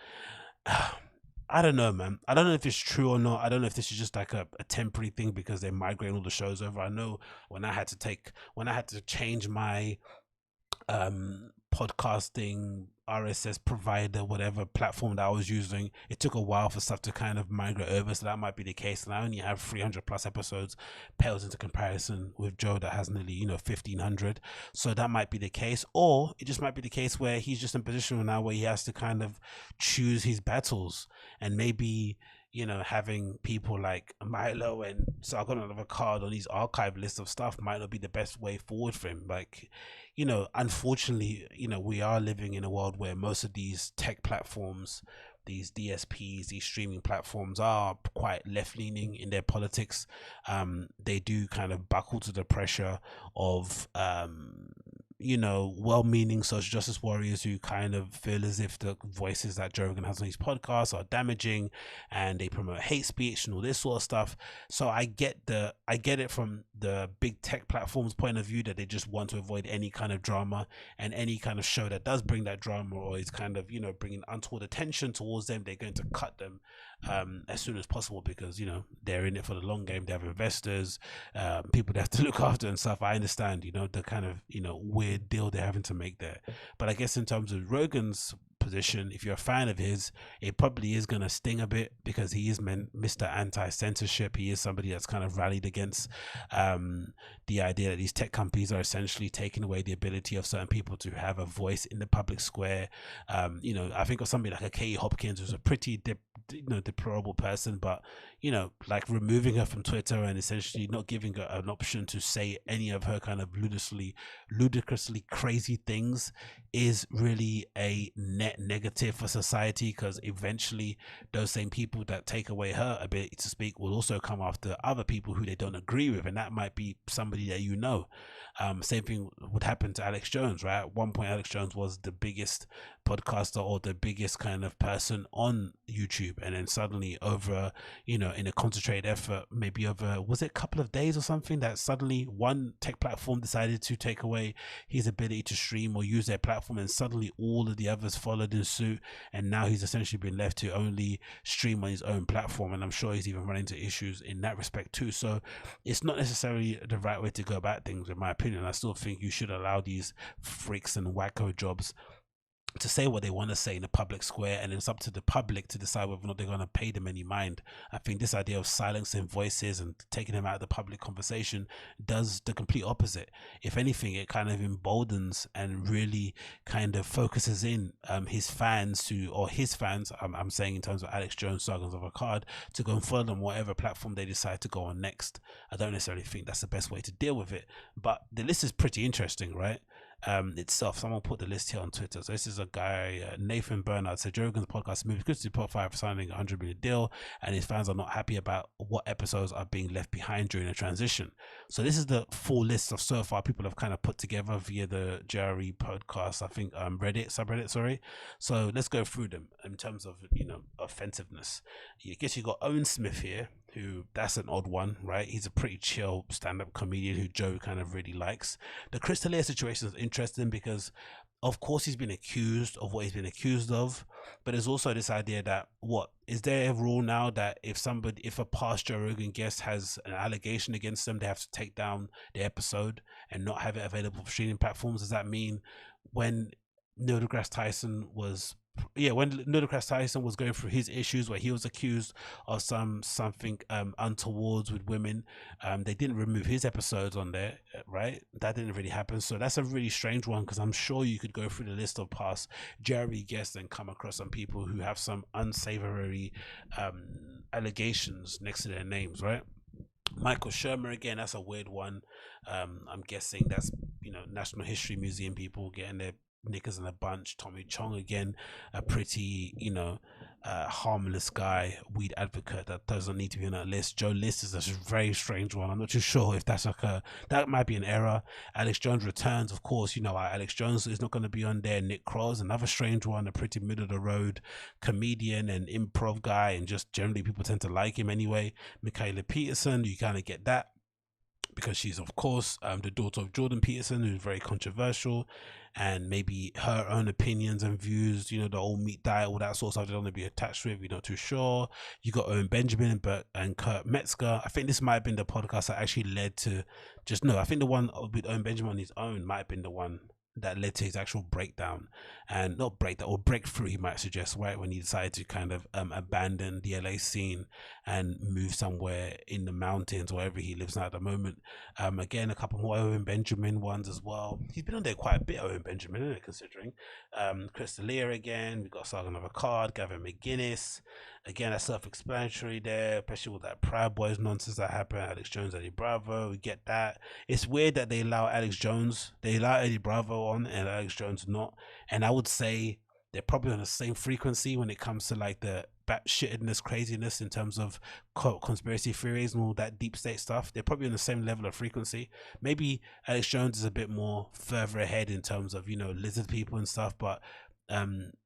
I don't know, man. I don't know if it's true or not. I don't know if this is just like a temporary thing because they're migrating all the shows over. I know when I had to change my podcasting RSS provider, whatever platform that I was using, it took a while for stuff to kind of migrate over, so that might be the case. And I only have 300 plus episodes, pales into comparison with Joe that has nearly 1,500, so that might be the case. Or it just might be the case where he's just in a position now where he has to kind of choose his battles, and maybe having people like Milo and Sargon of Akkad on these archive lists of stuff might not be the best way forward for him. Like, unfortunately, we are living in a world where most of these tech platforms, these DSPs, these streaming platforms are quite left-leaning in their politics. They do kind of buckle to the pressure of well-meaning social justice warriors who kind of feel as if the voices that Joe Rogan has on his podcasts are damaging, and they promote hate speech and all this sort of stuff. So I get it from the big tech platforms' point of view, that they just want to avoid any kind of drama, and any kind of show that does bring that drama or is kind of bringing untoward attention towards them, they're going to cut them as soon as possible, because they're in it for the long game. They have investors, people they have to look after and stuff. I understand the kind of weird deal they're having to make there, but I guess in terms of Rogan's position, if you're a fan of his, it probably is going to sting a bit, because he is Mr. Anti-censorship. He is somebody that's kind of rallied against the idea that these tech companies are essentially taking away the ability of certain people to have a voice in the public square. I think of somebody like a Katie Hopkins, who's a pretty deplorable person, but like removing her from Twitter and essentially not giving her an option to say any of her kind of ludicrously crazy things is really a net negative for society, because eventually those same people that take away her ability to speak will also come after other people who they don't agree with, and that might be somebody that same thing would happen to Alex Jones, right? At one point, Alex Jones was the biggest podcaster or the biggest kind of person on YouTube, and then suddenly over in a concentrated effort, maybe over, was it a couple of days or something, that suddenly one tech platform decided to take away his ability to stream or use their platform, and suddenly all of the others followed in suit, and now he's essentially been left to only stream on his own platform, and I'm sure he's even run into issues in that respect too. So it's not necessarily the right way to go about things, in my opinion. I still think you should allow these freaks and wacko jobs to say what they want to say in the public square, and it's up to the public to decide whether or not they're going to pay them any mind. I think this idea of silencing voices and taking them out of the public conversation does the complete opposite. If anything, it kind of emboldens and really kind of focuses in his fans I'm saying in terms of Alex Jones, Sargons of a Card, to go and follow them whatever platform they decide to go on next. I don't necessarily think that's the best way to deal with it, but the list is pretty interesting, right? Itself. Someone put the list here on Twitter. So this is a guy, Nathan Bernard, said Joe Rogan's podcast moves quickly to Spotify for signing a $100 million deal, and his fans are not happy about what episodes are being left behind during the transition. So this is the full list of so far people have kind of put together via the Jerry podcast, I think subreddit, sorry. So let's go through them in terms of, you know, offensiveness. I guess you got Owen Smith here, who, that's an odd one, right? He's a pretty chill stand-up comedian who Joe kind of really likes. The Chris D'Elia situation is interesting because of course he's been accused of what he's been accused of, but there's also this idea that, what is there a rule now that if a past Joe Rogan guest has an allegation against them, they have to take down the episode and not have it available for streaming platforms? Does that mean when Neil deGrasse Tyson was going through his issues where he was accused of something untowards with women, they didn't remove his episodes on there, right? That didn't really happen. So that's a really strange one, because I'm sure you could go through the list of past Jerry guests and come across some people who have some unsavory allegations next to their names, right? Michael Shermer, again, that's a weird one. I'm guessing that's, you know, National History Museum people getting their knickers in a bunch. Tommy Chong, again, a pretty, you know, harmless guy, weed advocate that doesn't need to be on that list. Joe List is a very strange one. I'm not too sure if that's that might be an error. Alex Jones returns, of course, you know, Alex Jones is not going to be on there. Nick Kroll, another strange one, a pretty middle of the road comedian and improv guy, and just generally people tend to like him anyway. Michaela Peterson, you kind of get that because she's, of course, the daughter of Jordan Peterson, who's very controversial, and maybe her own opinions and views, you know, the old meat diet, all that sort of stuff, they don't want to be attached with. You're not too sure. You got Owen Benjamin and Kurt Metzger. I think this might have been the podcast that actually led to I think the one with Owen Benjamin on his own might have been the one that led to his actual breakdown, and not breakdown, or breakthrough, he might suggest, right, when he decided to kind of abandon the LA scene and move somewhere in the mountains, wherever he lives now at the moment. Again, a couple more Owen Benjamin ones as well. He's been on there quite a bit, Owen Benjamin, isn't it, considering. Chris D'Elia again, we've got Sargon of a Card, Gavin McGuinness. Again, that's self-explanatory there, especially with that Proud Boys nonsense that happened. Alex Jones, Eddie Bravo, we get that. It's weird that they allow Eddie Bravo on and Alex Jones not. And I would say they're probably on the same frequency when it comes to like the batshitness, craziness in terms of conspiracy theories and all that deep state stuff. They're probably on the same level of frequency. Maybe Alex Jones is a bit more further ahead in terms of, you know, lizard people and stuff, but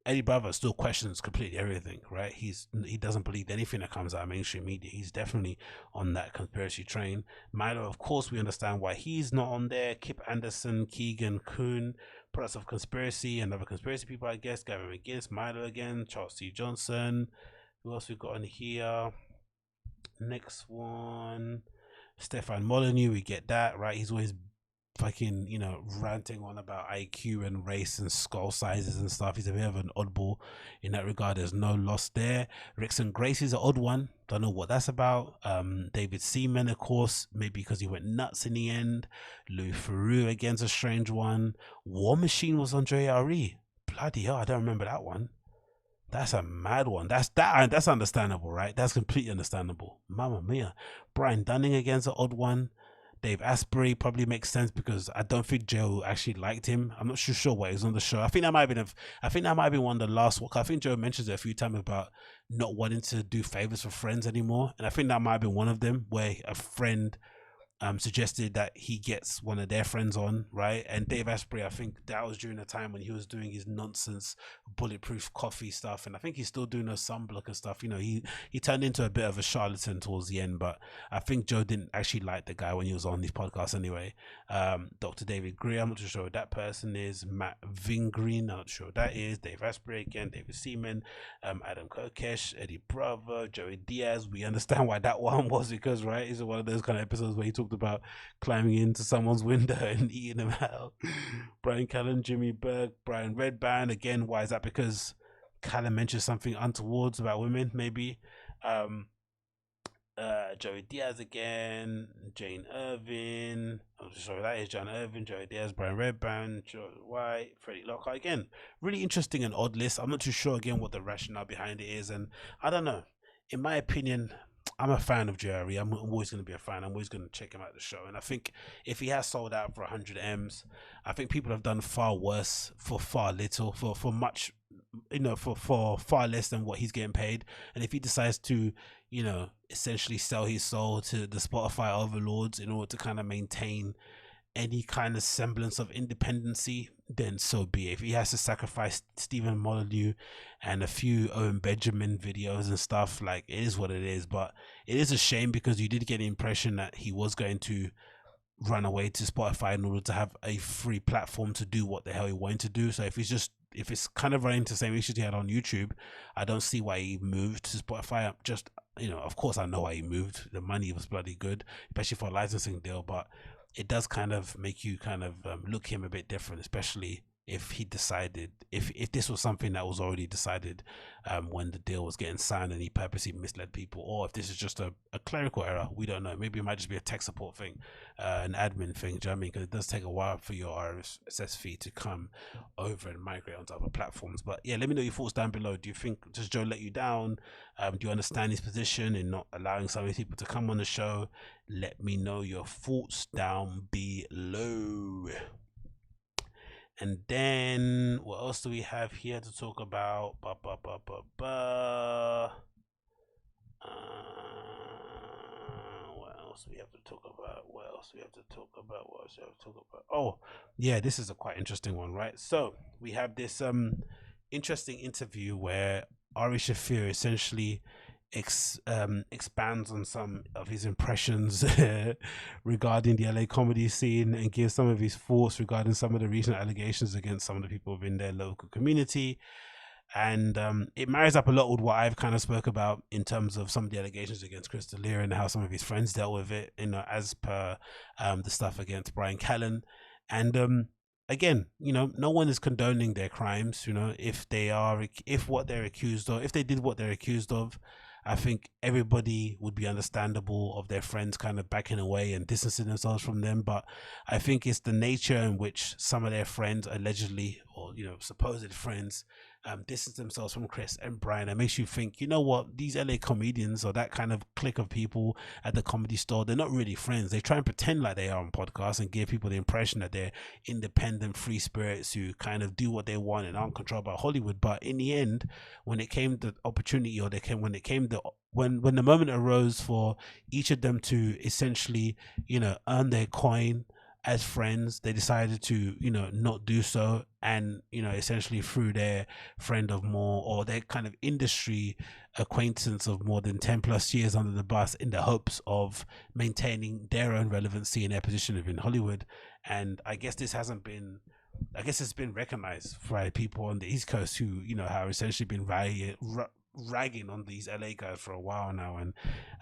Eddie Bravo still questions completely everything, right? He doesn't believe anything that comes out of mainstream media. He's definitely on that conspiracy train. Milo, of course, we understand why he's not on there. Kip Anderson, Keegan Kuhn, products of conspiracy, and other conspiracy people, I guess. Gavin McGinnis, Milo again, Charles C. Johnson. Who else we got on here? Next one, Stefan Molyneux, we get that, right? He's always fucking, you know, ranting on about IQ and race and skull sizes and stuff. He's a bit of an oddball in that regard. There's no loss there. Rickson Grace is an odd one. Don't know what that's about. David Seaman, of course, maybe because he went nuts in the end. Louis Theroux, again's a strange one. War Machine was on JRE. Bloody hell, I don't remember that one. That's a mad one. That's understandable, right? That's completely understandable. Mamma mia. Brian Dunning again's an odd one. Dave Asprey probably makes sense because I don't think Joe actually liked him. I'm not sure why he was on the show. I think that might have been one of the last. I think Joe mentions it a few times about not wanting to do favors for friends anymore, and I think that might have been one of them where a friend suggested that he gets one of their friends on, right? And Dave Asprey, I think that was during the time when he was doing his nonsense bulletproof coffee stuff, and I think he's still doing those sunblock and stuff. You know, he turned into a bit of a charlatan towards the end, but I think Joe didn't actually like the guy when he was on these podcasts anyway. Dr. David Greer, I'm not too sure who that person is. Matt Vingreen, I'm not sure who that is. Dave Asprey again, David Seaman, Adam Kokesh, Eddie Bravo, Joey Diaz. We understand why that one was, because, right, it's one of those kind of episodes where he talks talked about climbing into someone's window and eating them out. Brian Callen, Jimmy Berg, Brian Redband. Again, why is that? Because Callen mentioned something untowards about women, maybe. Joey Diaz again, Jane Irvin. Oh, sorry, that is John Irvin, Joey Diaz, Brian Redband, Joe White, Freddie Lockhart. Again, really interesting and odd list. I'm not too sure again what the rationale behind it is, and I don't know. In my opinion, I'm a fan of Jerry. I'm always going to be a fan. I'm always going to check him out the show. And I think if he has sold out for 100 M's, I think people have done far worse for far little, for much, for far less than what he's getting paid. And if he decides to, essentially sell his soul to the Spotify overlords in order to kind of maintain any kind of semblance of independency, then so be it. If he has to sacrifice Stefan Molyneux and a few Owen Benjamin videos and stuff, like, it is what it is. But it is a shame because you did get the impression that he was going to run away to Spotify in order to have a free platform to do what the hell he wanted to do. So if it's kind of running into the same issues he had on YouTube, I don't see why he moved to Spotify. Of course I know why he moved. The money was bloody good, especially for a licensing deal, but it does kind of make you kind of look him a bit different, especially if he decided, if this was something that was already decided when the deal was getting signed and he purposely misled people, or if this is just a clerical error. We don't know. Maybe it might just be a tech support thing, an admin thing. Do you know what I mean? Because it does take a while for your RSS feed to come over and migrate onto other platforms. But yeah, let me know your thoughts down below. Do you think, does Joe let you down? Do you understand his position in not allowing some of these people to come on the show? Let me know your thoughts down below. And then what else do we have here to talk about? What else do we have to talk about? Oh yeah, this is a quite interesting one, right? So we have this interesting interview where Ari Shaffir essentially expands on some of his impressions regarding the LA comedy scene and gives some of his thoughts regarding some of the recent allegations against some of the people within their local community. And it marries up a lot with what I've kind of spoke about in terms of some of the allegations against Chris D'Elia and how some of his friends dealt with it, as per the stuff against Brian Callen. And again, no one is condoning their crimes. If they did what they're accused of, I think everybody would be understandable of their friends kind of backing away and distancing themselves from them. But I think it's the nature in which some of their friends allegedly, or supposed friends, distance themselves from Chris and Brian. It makes you think, what, these LA comedians or that kind of clique of people at the Comedy Store, they're not really friends. They try and pretend like they are on podcasts and give people the impression that they're independent free spirits who kind of do what they want and aren't controlled by Hollywood. But in the end, when it came to opportunity, or when the moment arose for each of them to essentially earn their coin as friends, they decided to not do so, and essentially threw their friend of more, or their kind of industry acquaintance of more than 10 plus years under the bus in the hopes of maintaining their own relevancy in their position within Hollywood. And I guess it's been recognized by people on the East Coast who have essentially been ragging on these LA guys for a while now. And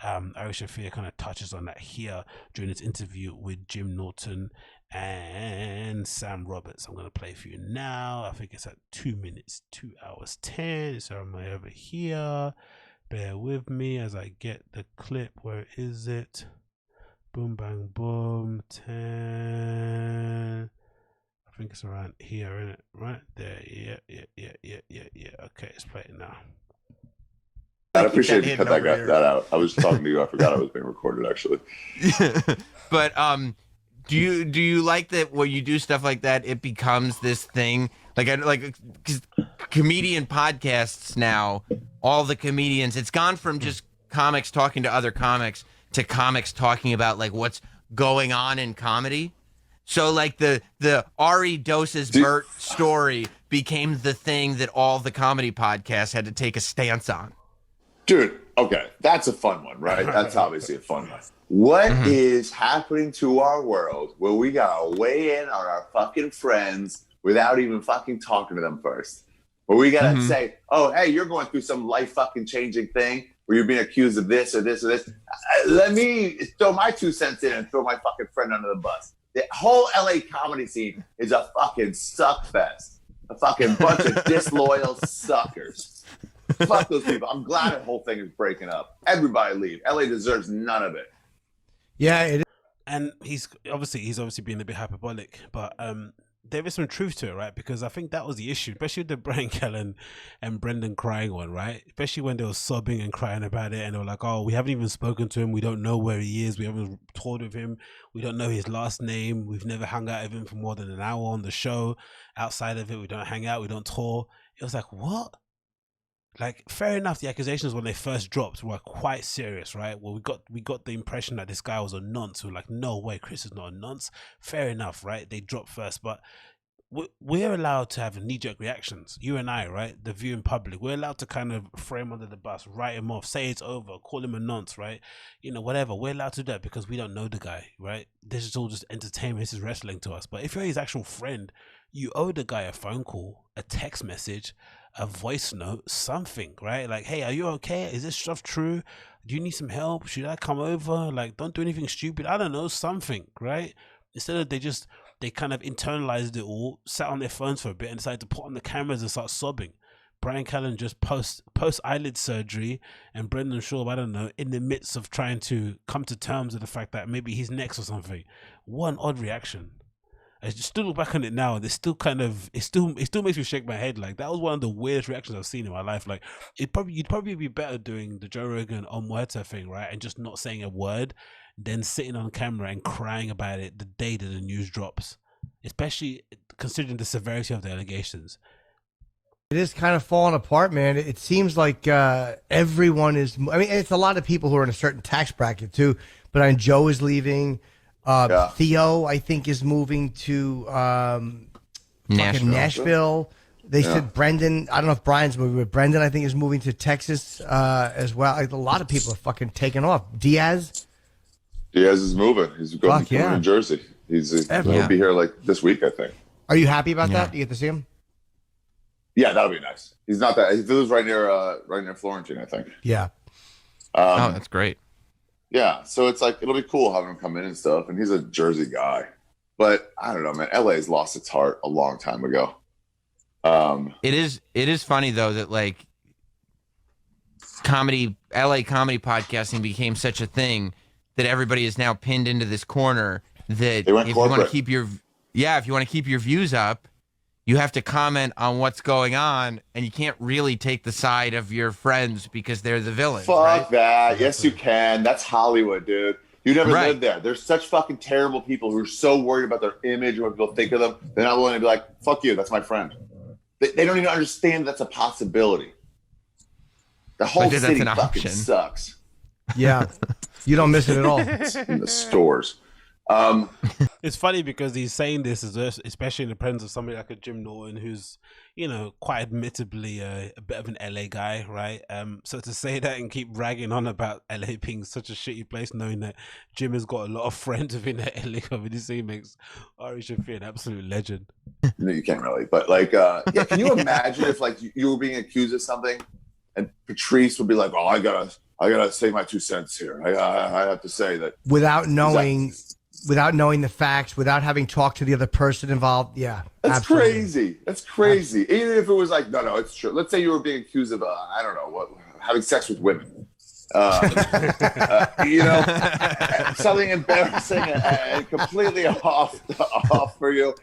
Ari Shaffir kind of touches on that here during his interview with Jim Norton and Sam Roberts. I'm going to play for you now. I think it's at 2 minutes, 2 hours 10. So I'm over here. Bear with me as I get the clip. Where is it? Boom, bang, boom. 10. I think it's around here, isn't it? Right there. Yeah. Okay, let's play it now. I appreciate you cut that out. I was talking to you. I forgot I was being recorded, actually. But do you like that when you do stuff like that, it becomes this thing? Cause comedian podcasts now, all the comedians, it's gone from just comics talking to other comics to comics talking about what's going on in comedy. So the Ari doses Bert story became the thing that all the comedy podcasts had to take a stance on. Dude, okay, that's a fun one, right? That's obviously a fun one. What is happening to our world where we gotta weigh in on our fucking friends without even fucking talking to them first? Where we gotta say, oh, hey, you're going through some life fucking changing thing. where you're being accused of this or this or this. Let me throw my 2 cents in and throw my fucking friend under the bus. The whole LA comedy scene is a fucking suck fest. A fucking bunch of disloyal suckers. Fuck those people. I'm glad that whole thing is breaking up. Everybody leave. LA deserves none of it. Yeah, it is. And he's obviously being a bit hyperbolic, but there is some truth to it, right? Because I think that was the issue, especially with the Brian Callen and Brendan crying one, right? Especially when they were sobbing and crying about it, and they were like, "Oh, we haven't even spoken to him. We don't know where he is. We haven't toured with him. We don't know his last name. We've never hung out with him for more than an hour on the show. Outside of it, we don't hang out. We don't tour." It was like, what? Like, fair enough, the accusations when they first dropped were quite serious, right? Well, we got the impression that this guy was a nonce. We were like, no way, Chris is not a nonce. Fair enough, right? They dropped first, but we're allowed to have knee-jerk reactions. You and I, right? The viewing public, we're allowed to kind of throw him under the bus, write him off, say it's over, call him a nonce, right? You know, whatever. We're allowed to do that because we don't know the guy, right? This is all just entertainment. This is wrestling to us. But if you're his actual friend, you owe the guy a phone call, a text message, a voice note, something, right? Like, hey, are you okay? Is this stuff true? Do you need some help? Should I come over? Like, don't do anything stupid. I don't know, something, right? Instead of they kind of internalized it all, sat on their phones for a bit and decided to put on the cameras and start sobbing. Brian Callen just post eyelid surgery, and Brendan Schaub, I don't know, in the midst of trying to come to terms with the fact that maybe he's next or something. One odd reaction. I just still look back on it now, and it's still kind of it still makes me shake my head. Like, that was one of the weirdest reactions I've seen in my life. Like, you'd probably be better doing the Joe Rogan on Muerta thing, right, and just not saying a word, than sitting on camera and crying about it the day that the news drops, especially considering the severity of the allegations. It is kind of falling apart, man. It seems like everyone is. I mean, it's a lot of people who are in a certain tax bracket too. But I mean, Joe is leaving. Theo, I think, is moving to Nashville. They said Brendan. I don't know if Brian's moving, but Brendan, I think, is moving to Texas as well. Like, a lot of people are fucking taking off. Diaz is moving. He's going to New Jersey. He'll be here like this week, I think. Are you happy about that? Do you get to see him? Yeah, that'll be nice. He's not that. He lives right near Florentine, I think. Yeah. Oh, that's great. Yeah, so it's like, it'll be cool having him come in and stuff. And he's a Jersey guy, but I don't know, man. LA's lost its heart a long time ago. It is funny though that like LA comedy podcasting became such a thing that everybody is now pinned into this corner that if you want to keep your views up, you have to comment on what's going on, and you can't really take the side of your friends because they're the villains. Fuck that. Yes, you can. That's Hollywood, dude. You never lived there. There's such fucking terrible people who are so worried about their image and what people think of them. They're not willing to be like, fuck you, that's my friend. They don't even understand that's a possibility. The whole city fucking sucks. Yeah. You don't miss it at all. In the stores. It's funny because he's saying this, especially in the presence of somebody like a Jim Norton, who's, you know, quite admittably a bit of an LA guy, right? So to say that and keep ragging on about LA being such a shitty place, knowing that Jim has got a lot of friends within the LA comedy scene, makes Ari Shaffir an absolute legend. No, you can't really, but like, yeah, can you imagine if like you were being accused of something, and Patrice would be like, "Oh, I gotta say my 2 cents here. I have to say that," without knowing the facts, without having talked to the other person involved. Yeah, that's absolutely crazy. That's crazy. Even if it was like, no, it's true. Let's say you were being accused of, I don't know, having sex with women. You know, something embarrassing and completely off for you.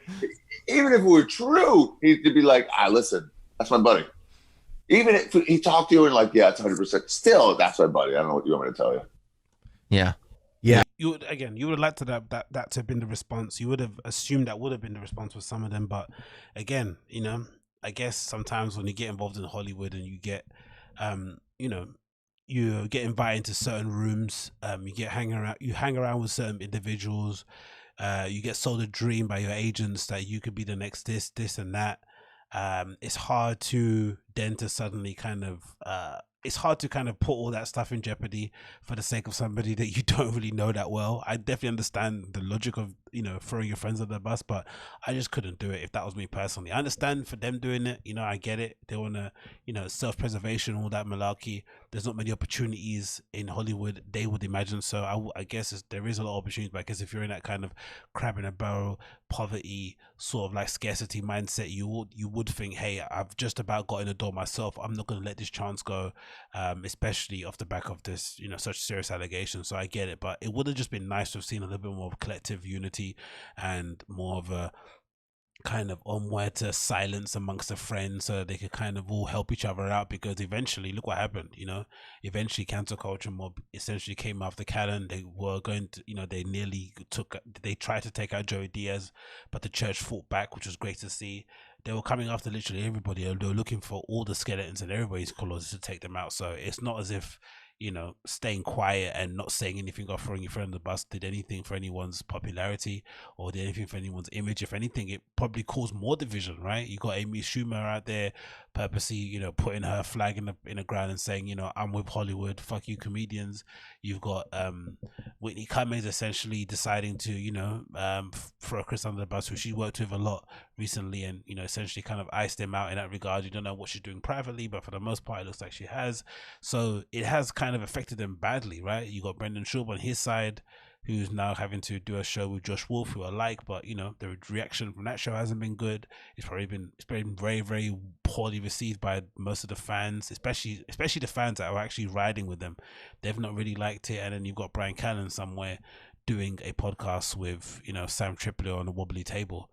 Even if it were true, he'd be like, listen, that's my buddy. Even if he talked to you and like, yeah, it's 100%. Still, that's my buddy. I don't know what you want me to tell you. Yeah. Yeah. You would have liked that to have been the response. You would have assumed that would have been the response with some of them. But again, you know, I guess sometimes when you get involved in Hollywood and you get, you know, you get invited into certain rooms, you hang around with certain individuals, you get sold a dream by your agents that you could be the next this and that. It's hard to then to suddenly kind of it's hard to kind of put all that stuff in jeopardy for the sake of somebody that you don't really know that well. I definitely understand the logic of, you know, throwing your friends under the bus, but I just couldn't do it if that was me personally. I understand for them doing it, you know, I get it. They want to, you know, self-preservation, all that malarkey. There's not many opportunities in Hollywood, they would imagine. So I guess there is a lot of opportunities, but I guess if you're in that kind of crab in a barrel, poverty, sort of like scarcity mindset, you would think, hey, I've just about got in the door myself. I'm not going to let this chance go, especially off the back of this, you know, such serious allegations. So I get it, but it would have just been nice to have seen a little bit more of collective unity and more of a kind of unwed silence amongst the friends, so they could kind of all help each other out, because eventually look what happened, you know, eventually cancel culture mob essentially came after Callan. They were going to, you know, they tried to take out Joey Diaz, but the church fought back, which was great to see. They were coming after literally everybody. They were looking for all the skeletons in everybody's closets to take them out. So it's not as if, you know, staying quiet and not saying anything or throwing your friend on the bus did anything for anyone's popularity or did anything for anyone's image. If anything, it probably caused more division, right? You got Amy Schumer out there purposely, you know, putting her flag in the ground and saying, you know, I'm with Hollywood, fuck you comedians. You've got Whitney Cummings essentially deciding to, you know, throw Chris under the bus, who she worked with a lot recently, and, you know, essentially kind of iced him out in that regard. You don't know what she's doing privately, but for the most part it looks like she has. So it has kind of affected them badly, right? You got Brendan Schaub on his side, who's now having to do a show with Josh Wolf, who I like, but, you know, the reaction from that show hasn't been good. It's probably been very, very poorly received by most of the fans, especially the fans that are actually riding with them. They've not really liked it. And then you've got Brian Callen somewhere doing a podcast with, you know, Sam Tripoli on a wobbly table.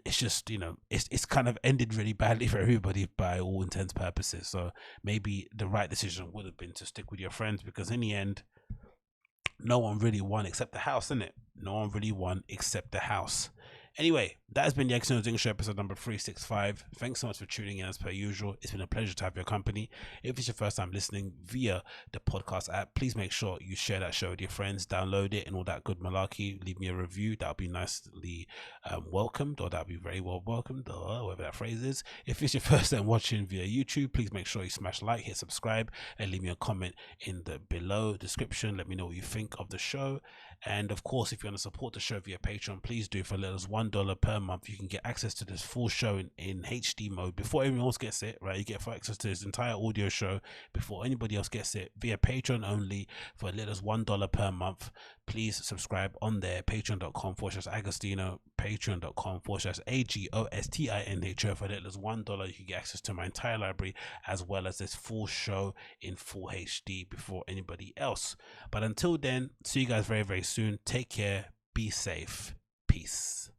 It's just, you know, it's kind of ended really badly for everybody by all intents and purposes. So maybe the right decision would have been to stick with your friends, because in the end, no one really won except the house, innit? No one really won except the house. Anyway, that has been the Agostinho Zinga Show, episode number 365. Thanks so much for tuning in as per usual. It's been a pleasure to have your company. If it's your first time listening via the podcast app, please make sure you share that show with your friends, download it and all that good malarkey. Leave me a review. That'll be nicely welcomed, or that'll be very well welcomed, or whatever that phrase is. If it's your first time watching via YouTube, please make sure you smash like, hit subscribe, and leave me a comment in the below description. Let me know what you think of the show. And of course, if you want to support the show via Patreon, please do. For little as $1 per month, you can get access to this full show in HD mode before everyone else gets it, right? You get access to this entire audio show before anybody else gets it via Patreon only for little as $1 per month. Please subscribe on there, patreon.com/Agostinho, patreon.com/AGOSTINHO. For little as $1, you can get access to my entire library as well as this full show in full HD before anybody else. But until then, see you guys very, very soon. Take care. Be safe. Peace.